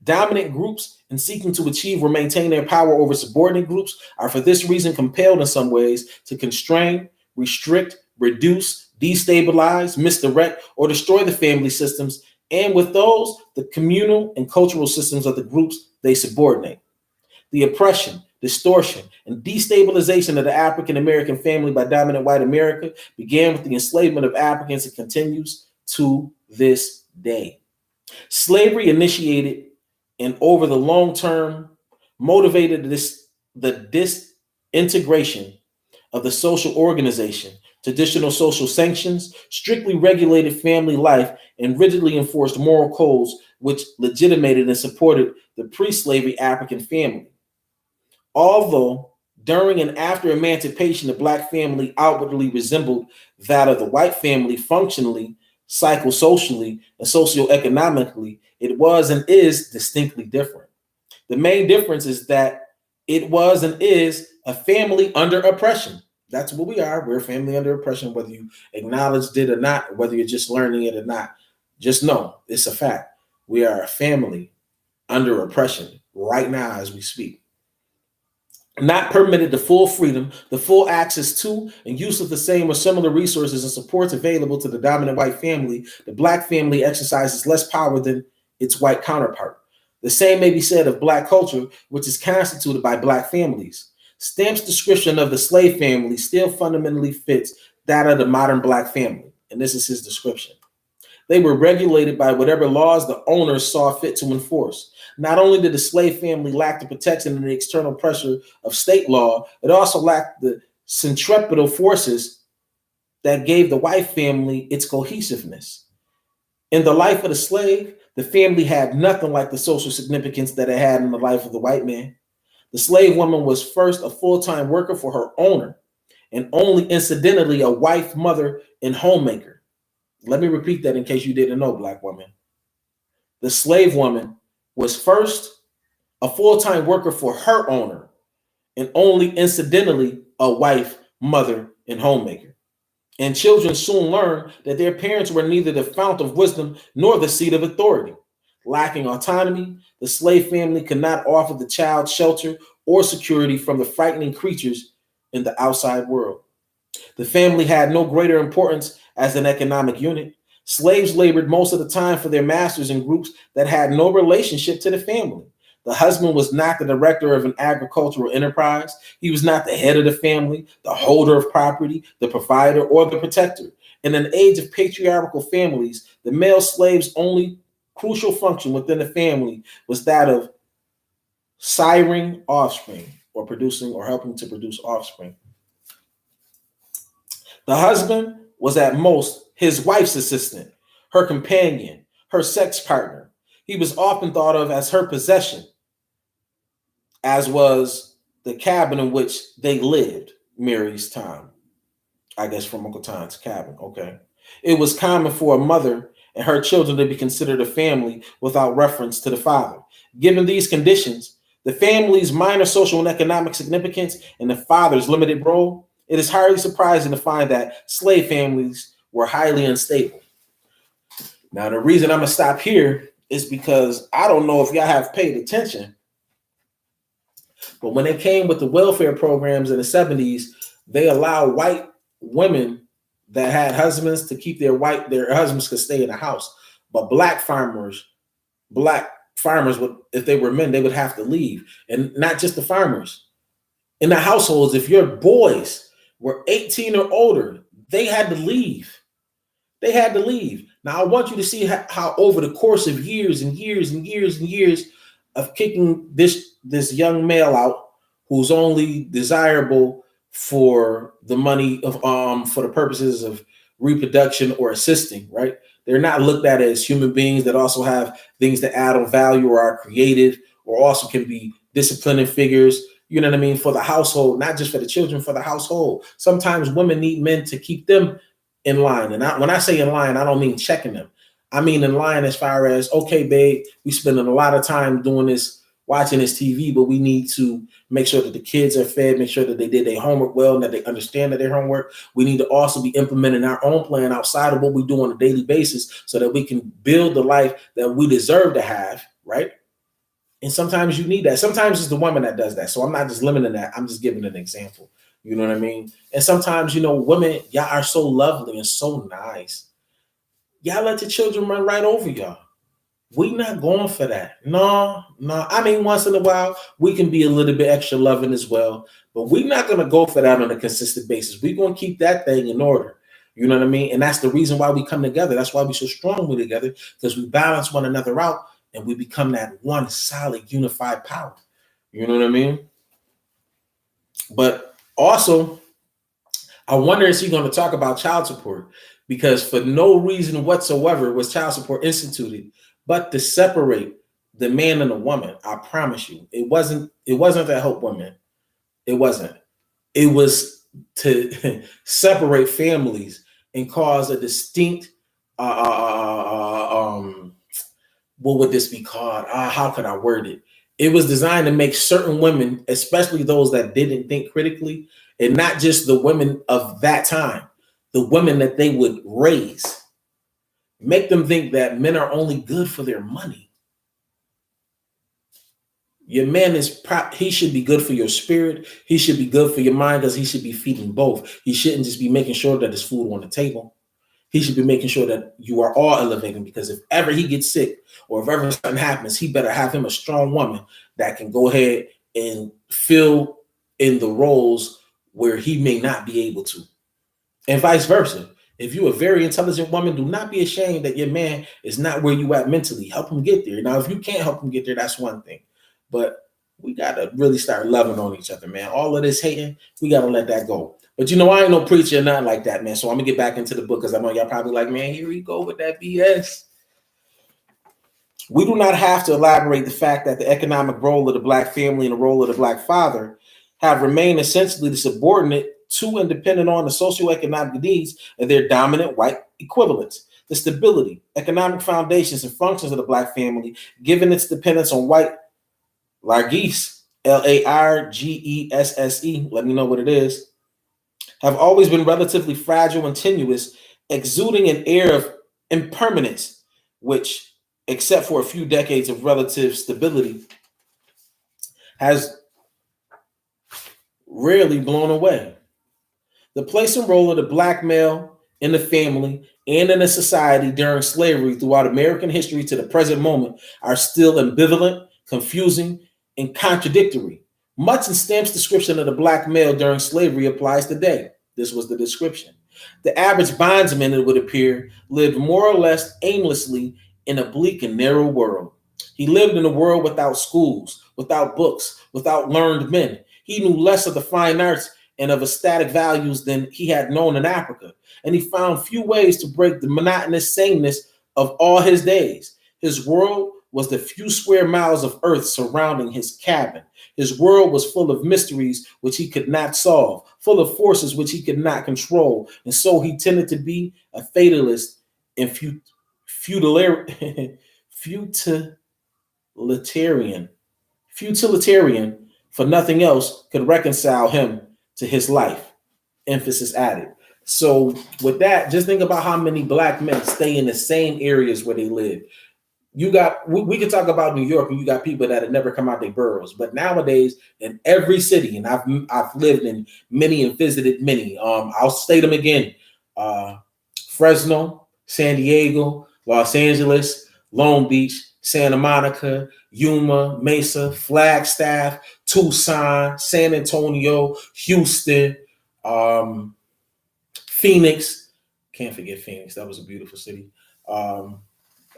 Dominant groups, in seeking to achieve or maintain their power over subordinate groups, are for this reason compelled in some ways to constrain, restrict, reduce, destabilize, misdirect, or destroy the family systems, and with those, the communal and cultural systems of the groups they subordinate. The oppression, distortion, and destabilization of the African American family by dominant white America began with the enslavement of Africans and continues to this day. Slavery initiated and over the long term motivated the disintegration of the social organization, traditional social sanctions, strictly regulated family life, and rigidly enforced moral codes which legitimated and supported the pre-slavery African family. Although during and after emancipation, the Black family outwardly resembled that of the white family functionally, psychosocially, and socioeconomically, it was and is distinctly different. The main difference is that it was and is a family under oppression. That's what we are. We're a family under oppression, whether you acknowledged it or not, or whether you're just learning it or not. Just know it's a fact. We are a family under oppression right now as we speak. Not permitted the full freedom, the full access to, and use of the same or similar resources and supports available to the dominant white family, the Black family exercises less power than its white counterpart. The same may be said of Black culture, which is constituted by Black families. Stamp's description of the slave family still fundamentally fits that of the modern Black family, and this is his description. They were regulated by whatever laws the owners saw fit to enforce. Not only did the slave family lack the protection and the external pressure of state law, it also lacked the centripetal forces that gave the white family its cohesiveness. In the life of the slave, the family had nothing like the social significance that it had in the life of the white man. The slave woman was first a full-time worker for her owner, and only incidentally a wife, mother, and homemaker. Let me repeat that in case you didn't know, Black woman. The slave woman was first a full-time worker for her owner, and only incidentally a wife, mother, and homemaker. And children soon learn that their parents were neither the fount of wisdom nor the seat of authority. Lacking autonomy, the slave family could not offer the child shelter or security from the frightening creatures in the outside world. The family had no greater importance as an economic unit. Slaves labored most of the time for their masters in groups that had no relationship to the family. The husband was not the director of an agricultural enterprise. He was not the head of the family, the holder of property, the provider, or the protector. In an age of patriarchal families, the male slave's only crucial function within the family was that of siring offspring, or producing or helping to produce offspring. The husband was at most his wife's assistant, her companion, her sex partner. He was often thought of as her possession, as was the cabin in which they lived, Mary's time. I guess from Uncle Tom's cabin, okay. It was common for a mother and her children to be considered a family without reference to the father. Given these conditions, the family's minor social and economic significance, and the father's limited role, it is hardly surprising to find that slave families were highly unstable. Now, the reason I'm going to stop here is because I don't know if y'all have paid attention, but when they came with the welfare programs in the 70s, they allowed white women that had husbands to keep their husbands could stay in the house. But black farmers would, if they were men, they would have to leave. And not just the farmers. In the households, if your boys were 18 or older, they had to leave. They had to leave. Now, I want you to see how over the course of years and years and years and years of kicking this young male out, who's only desirable for the money of for the purposes of reproduction or assisting, right? They're not looked at as human beings that also have things that add on value or are creative or also can be disciplining figures, you know what I mean, for the household, not just for the children, for the household. Sometimes women need men to keep them in line. And when I say in line, I don't mean checking them. I mean in line as far as, okay, babe, we spending a lot of time doing this, watching this TV, but we need to make sure that the kids are fed, make sure that they did their homework well, and that they understand that their homework. We need to also be implementing our own plan outside of what we do on a daily basis so that we can build the life that we deserve to have, right? And sometimes you need that. Sometimes it's the woman that does that. So I'm not just limiting that. I'm just giving an example. You know what I mean? And sometimes, women, y'all are so lovely and so nice. Y'all let the children run right over y'all. We not going for that. No. I mean, once in a while, we can be a little bit extra loving as well. But we're not going to go for that on a consistent basis. We're going to keep that thing in order. You know what I mean? And that's the reason why we come together. That's why we're so strongly together, because we balance one another out and we become that one solid, unified power. You know what I mean? But also, I wonder if she's going to talk about child support, because for no reason whatsoever was child support instituted but to separate the man and the woman. I promise you, it wasn't to help women. It wasn't. It was to separate families and cause a distinct. What would this be called? How could I word it? It was designed to make certain women, especially those that didn't think critically, and not just the women of that time, the women that they would raise, make them think that men are only good for their money. Your man he should be good for your spirit. He should be good for your mind, because he should be feeding both. He shouldn't just be making sure that there's food on the table. He should be making sure that you are all elevating, because if ever he gets sick or if ever something happens, he better have him a strong woman that can go ahead and fill in the roles where he may not be able to. And vice versa. If you're a very intelligent woman, do not be ashamed that your man is not where you at mentally. Help him get there. Now, if you can't help him get there, that's one thing. But we got to really start loving on each other, man. All of this hating, we got to let that go. But I ain't no preacher or nothing like that, man. So I'm going to get back into the book, because I know y'all probably like, man, here we go with that BS. We do not have to elaborate the fact that the economic role of the Black family and the role of the Black father have remained essentially the subordinate to and dependent on the socioeconomic needs of their dominant white equivalents. The stability, economic foundations, and functions of the Black family, given its dependence on white largesse, Largesse, let me know what it is, have always been relatively fragile and tenuous, exuding an air of impermanence, which, except for a few decades of relative stability, has rarely blown away. The place and role of the Black male in the family and in the society during slavery throughout American history to the present moment are still ambivalent, confusing, and contradictory. Much in Stamp's description of the Black male during slavery applies today. This was the description. The average bondsman, it would appear, lived more or less aimlessly in a bleak and narrow world. He lived in a world without schools, without books, without learned men. He knew less of the fine arts and of aesthetic values than he had known in Africa. And he found few ways to break the monotonous sameness of all his days. His world was the few square miles of earth surrounding his cabin. His world was full of mysteries which he could not solve, full of forces which he could not control. And so he tended to be a fatalist and futilitarian. futilitarian for nothing else could reconcile him to his life. Emphasis added. So with that, just think about how many black men stay in the same areas where they live. You got we can talk about New York, and you got people that have never come out their boroughs. But nowadays, in every city, and I've lived in many and visited many. I'll state them again: Fresno, San Diego, Los Angeles, Long Beach, Santa Monica, Yuma, Mesa, Flagstaff, Tucson, San Antonio, Houston, Phoenix. Can't forget Phoenix. That was a beautiful city.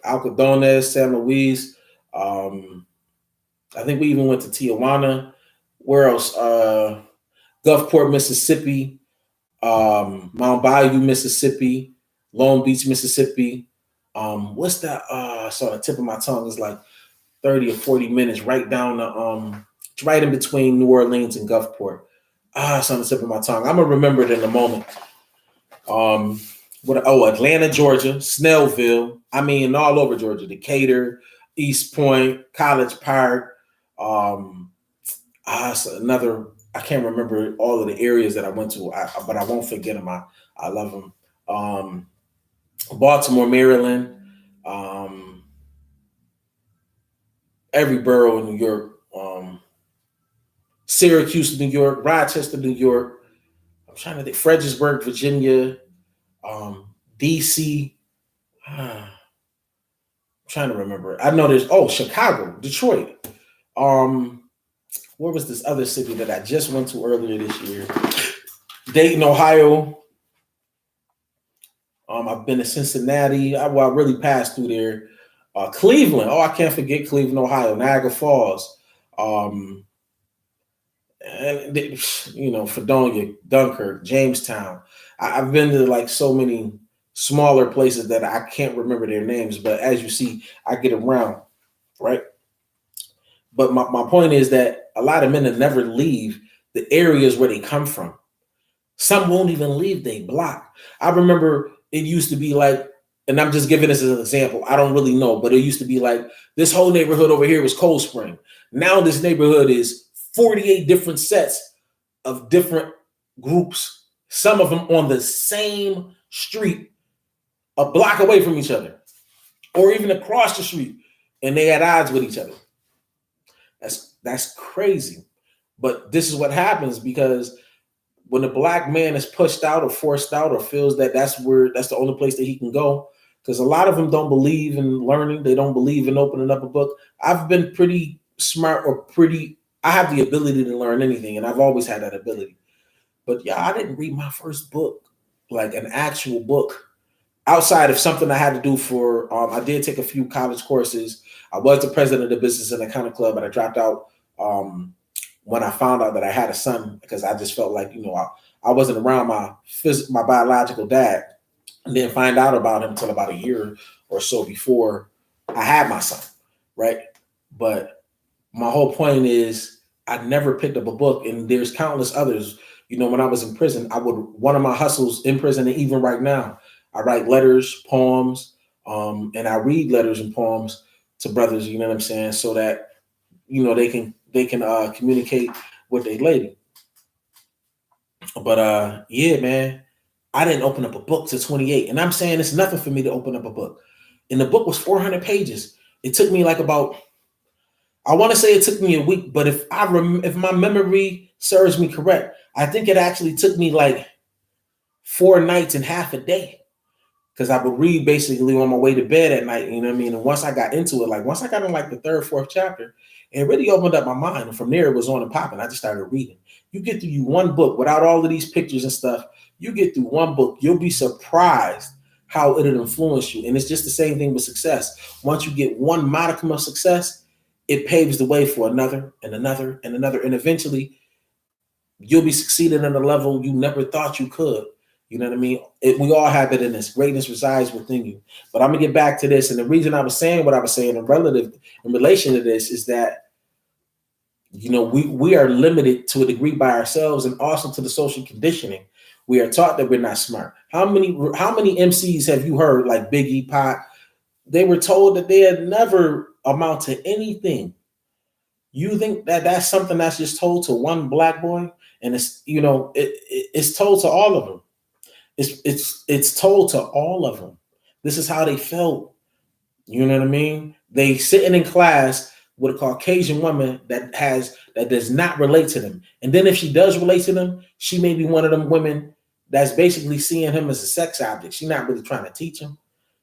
Alcodones, San Luis. I think we even went to Tijuana. Where else? Gulfport, Mississippi. Mount Bayou, Mississippi. Long Beach, Mississippi. What's that? It's on the tip of my tongue. It's like 30 or 40 minutes right down the it's right in between New Orleans and Gulfport. It's on the tip of my tongue. I'm gonna remember it in a moment. Atlanta, Georgia, Snellville. I mean, all over Georgia, Decatur, East Point, College Park. Another, I can't remember all of the areas that I went to, but I won't forget them. I love them. Baltimore, Maryland, every borough in New York, Syracuse, New York, Rochester, New York. I'm trying to think, Fredericksburg, Virginia, DC. I'm trying to remember. I know there's Chicago, Detroit. Where was this other city that I just went to earlier this year? Dayton, Ohio. I've been to Cincinnati. I really passed through there. Cleveland. I can't forget Cleveland, Ohio. Niagara Falls. And Fredonia, Dunkirk, Jamestown. I've been to like so many smaller places that I can't remember their names. But as you see, I get around, right? But my point is that a lot of men will never leave the areas where they come from. Some won't even leave their block. I remember it used to be like, and I'm just giving this as an example, I don't really know, but it used to be like this whole neighborhood over here was Cold Spring. Now this neighborhood is 48 different sets of different groups, some of them on the same street, a block away from each other, or even across the street, and they at odds with each other. That's crazy. But this is what happens because when a black man is pushed out or forced out or feels that that's the only place that he can go, because a lot of them don't believe in learning. They don't believe in opening up a book. I've been pretty smart I have the ability to learn anything, and I've always had that ability. But yeah, I didn't read my first book, like an actual book, outside of something I had to do for, I did take a few college courses. I was the president of the Business and Accounting Club, but I dropped out when I found out that I had a son, because I just felt like, I wasn't around my biological dad, and didn't find out about him until about a year or so before I had my son, right? But my whole point is I never picked up a book, and there's countless others. When I was in prison, one of my hustles in prison, and even right now, I write letters, poems, and I read letters and poems to brothers, you know what I'm saying? So that, they can communicate with their lady. But yeah, man, I didn't open up a book till 28. And I'm saying it's nothing for me to open up a book. And the book was 400 pages. It took me like I want to say it took me a week, but if my memory serves me correct, I think it actually took me like 4 nights and half a day. Because I would read basically on my way to bed at night, you know what I mean? And once I got into it, once I got in like the 3rd, 4th chapter, it really opened up my mind. And from there, it was on and popping. I just started reading. You get through one book without all of these pictures and stuff. You get through one book, you'll be surprised how it'll influence you. And it's just the same thing with success. Once you get one modicum of success, it paves the way for another and another and another. And eventually, you'll be succeeding at a level you never thought you could. You know what I mean? We all have it in this. Greatness resides within you. But I'm going to get back to this. And the reason I was saying what I was saying in relation to this is that, we are limited to a degree by ourselves, and also to the social conditioning. We are taught that we're not smart. How many MCs have you heard, like Biggie, Pac? They were told that they had never amount to anything. You think that that's something that's just told to one black boy, and it's told to all of them. It's told to all of them. This is how they felt. You know what I mean? They sitting in class with a Caucasian woman that does not relate to them, and then if she does relate to them, she may be one of them women that's basically seeing him as a sex object. She's not really trying to teach him.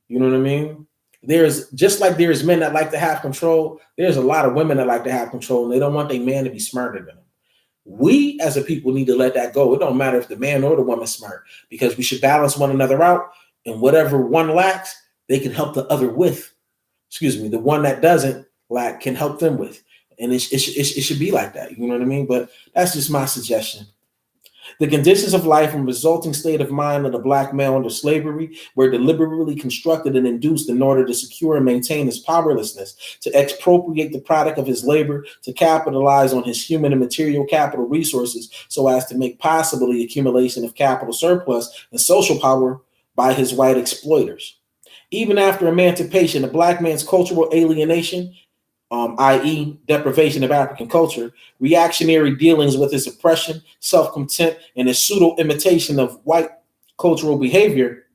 You know what I mean? There's just like there's men that like to have control. There's a lot of women that like to have control, and they don't want their man to be smarter than them. We as a people need to let that go. It don't matter if the man or the woman's smart, because we should balance one another out, and whatever one lacks, they can help the other with. Excuse me, the one that doesn't lack can help them with. And it should be like that. You know what I mean? But that's just my suggestion. The conditions of life and resulting state of mind of the black male under slavery were deliberately constructed and induced in order to secure and maintain his powerlessness, to expropriate the product of his labor, to capitalize on his human and material capital resources so as to make possible the accumulation of capital surplus and social power by his white exploiters. Even after emancipation, the black man's cultural alienation, i.e., deprivation of African culture, reactionary dealings with his oppression, self-contempt, and his pseudo-imitation of white cultural behavior,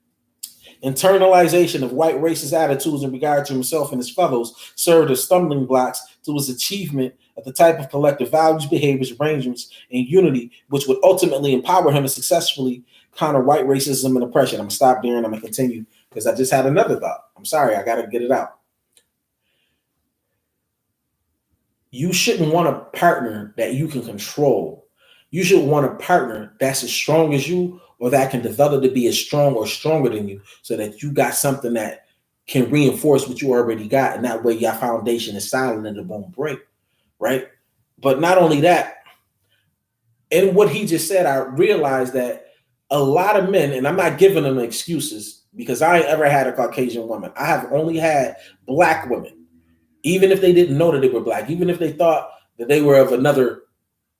internalization of white racist attitudes in regard to himself and his fellows served as stumbling blocks to his achievement of the type of collective values, behaviors, arrangements, and unity which would ultimately empower him to successfully counter white racism and oppression. I'm going to stop there and I'm going to continue because I just had another thought. I'm sorry, I got to get it out. You shouldn't want a partner that you can control. You should want a partner that's as strong as you or that can develop to be as strong or stronger than you so that you got something that can reinforce what you already got. And that way your foundation is solid and it won't break, right? But not only that, in what he just said, I realized that a lot of men, and I'm not giving them excuses because I ain't ever had a Caucasian woman. I have only had black women. Even if they didn't know that they were black, even if they thought that they were of another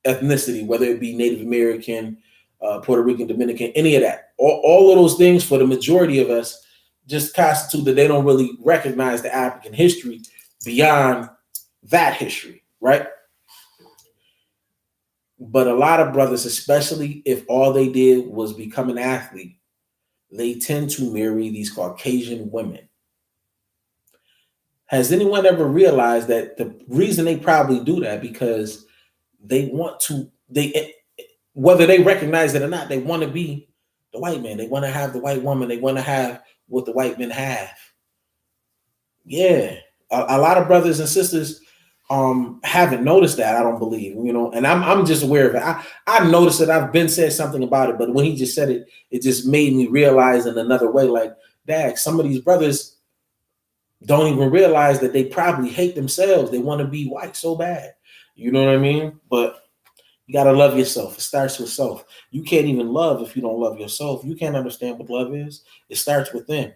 ethnicity, whether it be Native American, Puerto Rican, Dominican, any of that, all of those things for the majority of us just constitute that they don't really recognize the African history beyond that history, right? But a lot of brothers, especially if all they did was become an athlete, they tend to marry these Caucasian women. Has anyone ever realized that the reason they probably do that because they want to, whether they recognize it or not, they want to be the white man. They want to have the white woman. They want to have what the white men have. Yeah. A lot of brothers and sisters haven't noticed that, I don't believe, and I'm just aware of it. I noticed that I've been said something about it, but when he just said it, it just made me realize in another way, like, dad, some of these brothers don't even realize that they probably hate themselves. They want to be white so bad. You know what I mean? But you got to love yourself. It starts with self. You can't even love if you don't love yourself. You can't understand what love is. It starts within.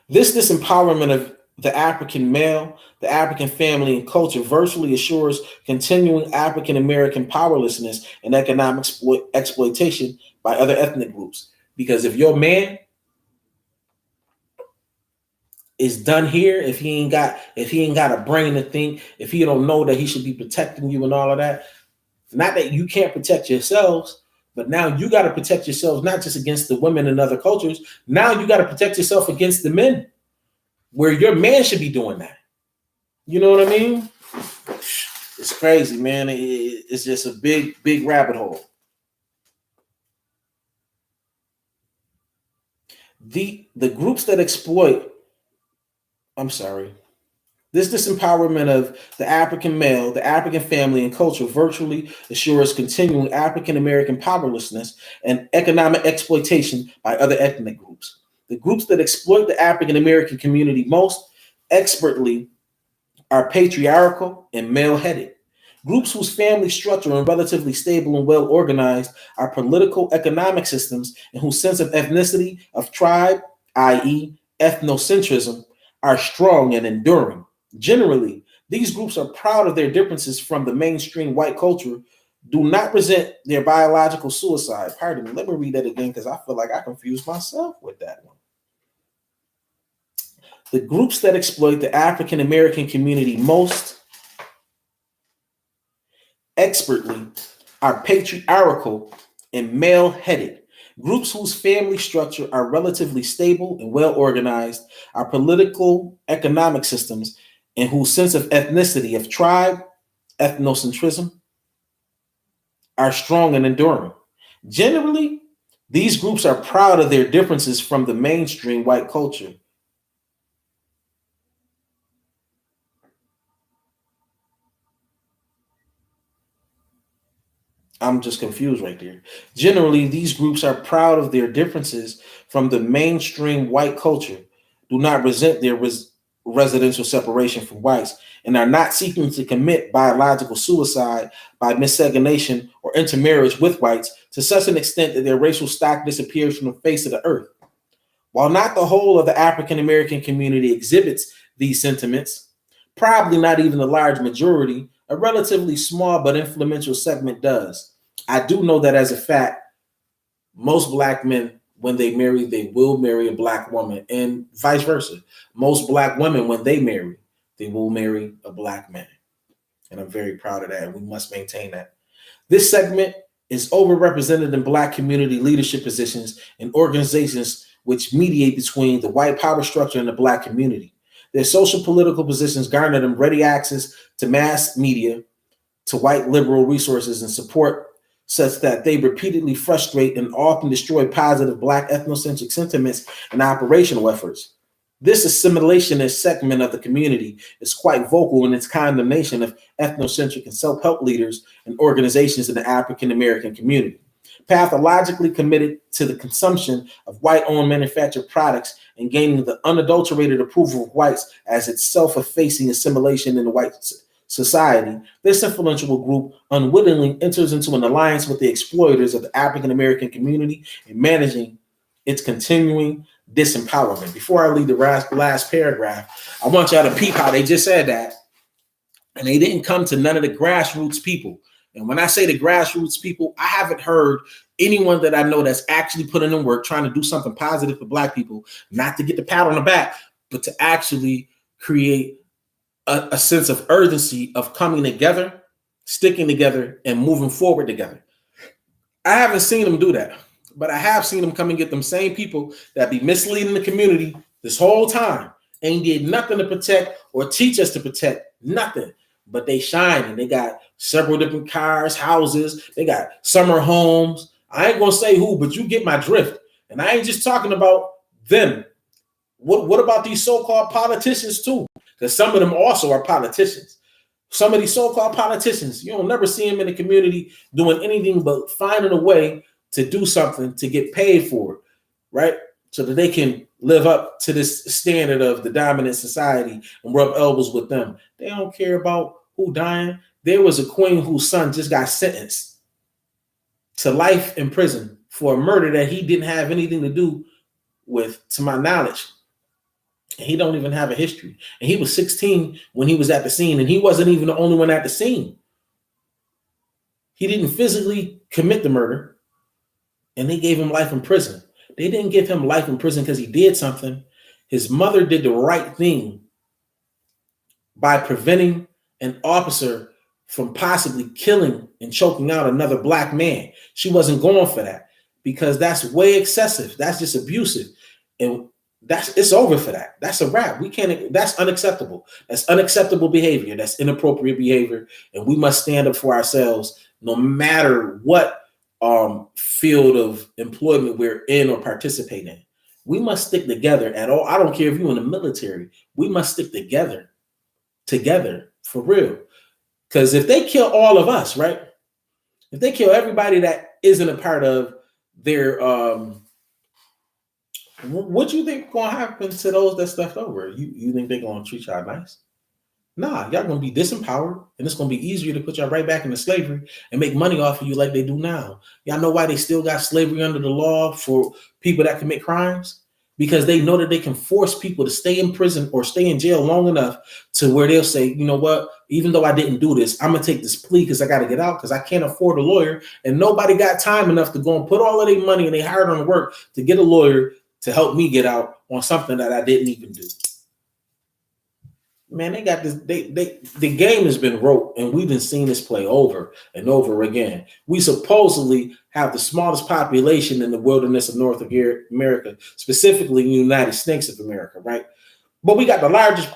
This disempowerment of the African male, the African family and culture virtually assures continuing African American powerlessness and economic exploitation by other ethnic groups. Because if your man is done here, if he ain't got a brain to think, if he don't know that he should be protecting you and all of that, not that you can't protect yourselves, but now you got to protect yourselves not just against the women and other cultures. Now you got to protect yourself against the men, where your man should be doing that. You know what I mean? It's crazy, man. It's just a big, big rabbit hole. The groups that exploit, this disempowerment of the African male, the African family, and culture virtually assures continuing African American powerlessness and economic exploitation by other ethnic groups. The groups that exploit the African American community most expertly are patriarchal and male-headed. Groups whose family structure are relatively stable and well organized are political economic systems and whose sense of ethnicity, of tribe, i.e., ethnocentrism, are strong and enduring. Generally, these groups are proud of their differences from the mainstream white culture, do not resent their biological suicide. Pardon me, let me read that again because I feel like I confused myself with that one. The groups that exploit the African American community most expertly are patriarchal and male-headed. Groups whose family structure are relatively stable and well organized are political economic systems and whose sense of ethnicity, of tribe, ethnocentrism, are strong and enduring. Generally, these groups are proud of their differences from the mainstream white culture. I'm just confused right there. Generally, these groups are proud of their differences from the mainstream white culture, do not resent their residential separation from whites, and are not seeking to commit biological suicide by miscegenation or intermarriage with whites to such an extent that their racial stock disappears from the face of the earth. While not the whole of the African American community exhibits these sentiments, probably not even the large majority, a relatively small but influential segment does. I do know that as a fact, most black men, when they marry, they will marry a black woman, and vice versa. Most black women, when they marry, they will marry a black man. And I'm very proud of that, and we must maintain that. This segment is overrepresented in black community leadership positions and organizations which mediate between the white power structure and the black community. Their social political positions garner them ready access to mass media, to white liberal resources and support, such that they repeatedly frustrate and often destroy positive black ethnocentric sentiments and operational efforts. This assimilationist segment of the community is quite vocal in its condemnation of ethnocentric and self-help leaders and organizations in the African American community. Pathologically committed to the consumption of white-owned manufactured products and gaining the unadulterated approval of whites as its self-effacing assimilation in the white society, this influential group unwittingly enters into an alliance with the exploiters of the African American community in managing its continuing disempowerment. Before I leave the last paragraph, I want y'all to peep how they just said that, and they didn't come to none of the grassroots people. And when I say the grassroots people, I haven't heard anyone that I know that's actually putting in work, trying to do something positive for black people, not to get the pat on the back, but to actually create a sense of urgency of coming together, sticking together, and moving forward together. I haven't seen them do that, but I have seen them come and get them same people that be misleading the community this whole time, ain't did nothing to protect or teach us to protect, nothing. But they shine, and they got several different cars, houses, they got summer homes. I ain't gonna say who, but you get my drift. And I ain't just talking about them. What about these so-called politicians too? Because some of them also are politicians. Some of these so-called politicians, you'll never see them in the community doing anything but finding a way to do something to get paid for it, right? So that they can live up to this standard of the dominant society and rub elbows with them. They don't care about who dying. There was a queen whose son just got sentenced to life in prison for a murder that he didn't have anything to do with, to my knowledge. And he don't even have a history. And he was 16 when he was at the scene, and he wasn't even the only one at the scene. He didn't physically commit the murder, and they gave him life in prison. They didn't give him life in prison because he did something. His mother did the right thing by preventing an officer from possibly killing and choking out another black man. She wasn't going for that because that's way excessive. That's just abusive. And it's over for that. That's a wrap. We can't, that's unacceptable. That's unacceptable behavior. That's inappropriate behavior. And we must stand up for ourselves no matter what field of employment we're in or participate in. We must stick together at all. I don't care if you're in the military. We must stick together for real. Because if they kill all of us, right? If they kill everybody that isn't a part of their, what do you think going to happen to those that's left over? You think they're going to treat y'all nice? Nah, y'all going to be disempowered, and it's going to be easier to put y'all right back into slavery and make money off of you like they do now. Y'all know why they still got slavery under the law for people that commit crimes? Because they know that they can force people to stay in prison or stay in jail long enough to where they'll say, you know what, even though I didn't do this, I'm going to take this plea because I got to get out because I can't afford a lawyer. And nobody got time enough to go and put all of their money and they hired on work to get a lawyer to help me get out on something that I didn't even do. Man, they got this. The game has been wrote, and we've been seeing this play over and over again. We supposedly have the smallest population in the wilderness of North America, specifically in the United States of America, right? But we got the largest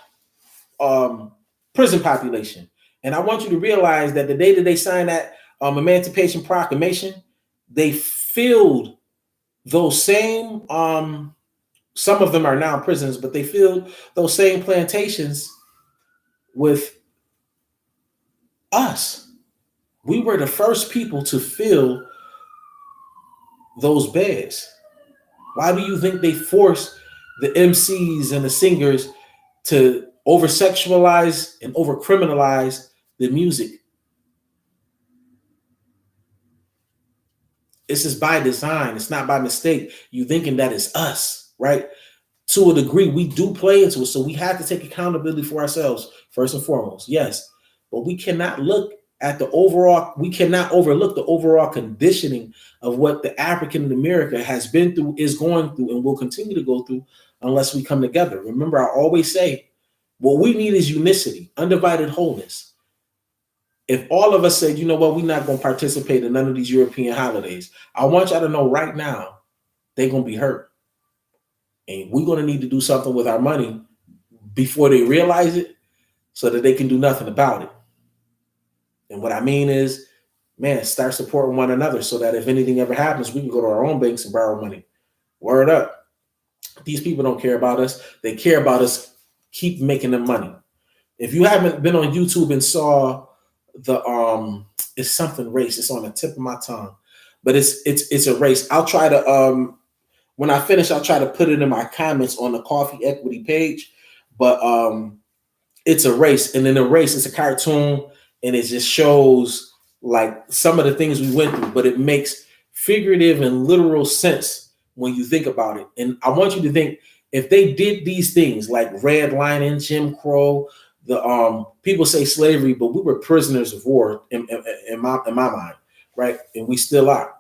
prison population. And I want you to realize that the day that they signed that Emancipation Proclamation, they filled those same, some of them are now prisons, but they filled those same plantations with us. We were the first people to fill those beds. Why do you think they forced the MCs and the singers to over sexualize and over criminalize the music? This is by design. It's not by mistake. You thinking that it's us, right? To a degree, we do play into it. So we have to take accountability for ourselves, first and foremost. Yes. But we cannot look at the overall, we cannot overlook the overall conditioning of what the African in America has been through, is going through, and will continue to go through unless we come together. Remember, I always say, what we need is unicity, undivided wholeness. If all of us said, you know what, we're not going to participate in none of these European holidays, I want y'all to know right now, they're going to be hurt. And we're going to need to do something with our money before they realize it so that they can do nothing about it. And what I mean is, man, start supporting one another so that if anything ever happens, we can go to our own banks and borrow money. Word up. These people don't care about us. They care about us keep making them money. If you haven't been on YouTube and saw the it's something race, it's on the tip of my tongue, but it's a race. I'll try to when I finish, I'll try to put it in my comments on the Coffee Equity page. But it's a race, and in the race, it's a cartoon, and it just shows like some of the things we went through, but it makes figurative and literal sense when you think about it. And I want you to think, if they did these things like redlining, Jim Crow, the people say slavery, but we were prisoners of war in my mind, right? And we still are,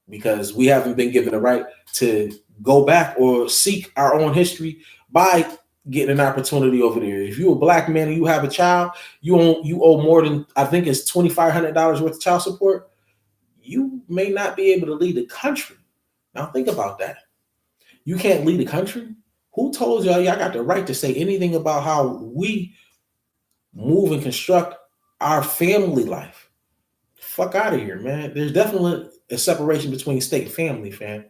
because we haven't been given the right to go back or seek our own history by getting an opportunity over there. If you're a black man and you have a child, you owe more than, I think it's $2,500 worth of child support. You may not be able to lead the country. Now think about that. You can't lead the country. Who told y'all got the right to say anything about how we move and construct our family life? Fuck out of here, man. There's definitely a separation between state and family, fam.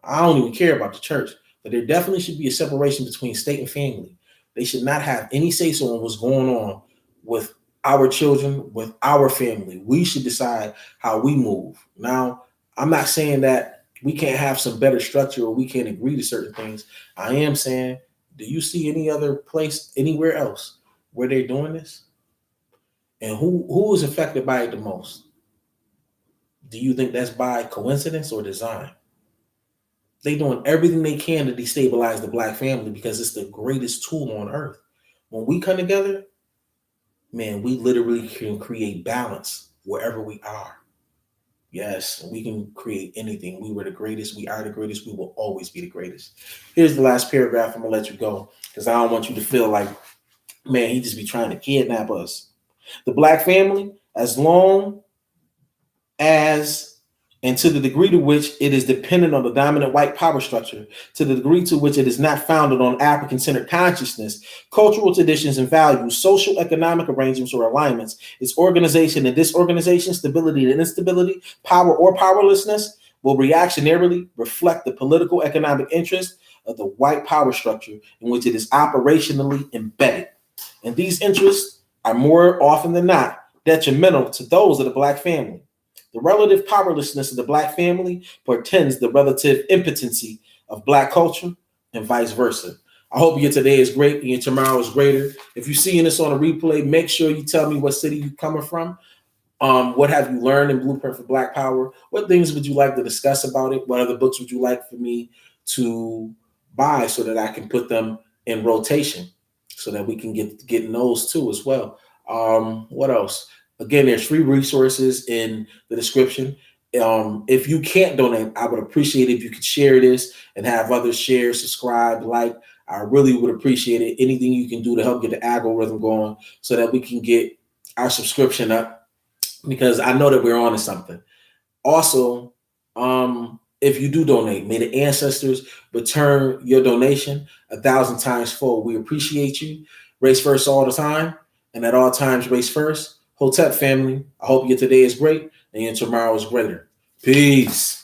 I don't even care about the church, but there definitely should be a separation between state and family. They should not have any say-so on what's going on with our children, with our family. We should decide how we move. Now, I'm not saying that we can't have some better structure or we can't agree to certain things. I am saying, do you see any other place, anywhere else, where they're doing this? And who is affected by it the most? Do you think that's by coincidence or design? They're doing everything they can to destabilize the black family because it's the greatest tool on earth. When we come together, man, we literally can create balance wherever we are. Yes, we can create anything. We were the greatest. We are the greatest. We will always be the greatest. Here's the last paragraph. I'm going to let you go because I don't want you to feel like, man, he just be trying to kidnap us. The black family, as long as and to the degree to which it is dependent on the dominant white power structure, to the degree to which it is not founded on African-centered consciousness, cultural traditions and values, social economic arrangements or alignments, its organization and disorganization, stability and instability, power or powerlessness, will reactionarily reflect the political economic interest of the white power structure in which it is operationally embedded. And these interests are more often than not detrimental to those of the black family. The relative powerlessness of the black family portends the relative impotency of black culture and vice versa. I hope your today is great and your tomorrow is greater. If you're seeing this on a replay, make sure you tell me what city you're coming from. What have you learned in Blueprint for Black Power? What things would you like to discuss about it? What other books would you like for me to buy so that I can put them in rotation so that we can get those too as well? What else? Again, there's free resources in the description. If you can't donate, I would appreciate it if you could share this and have others share, subscribe, like. I really would appreciate it. Anything you can do to help get the algorithm going so that we can get our subscription up, because I know that we're on to something. Also, if you do donate, may the ancestors return your donation 1,000 times full. We appreciate you. Race first all the time, and at all times, race first. Hotep family, I hope your today is great and your tomorrow is greater. Peace.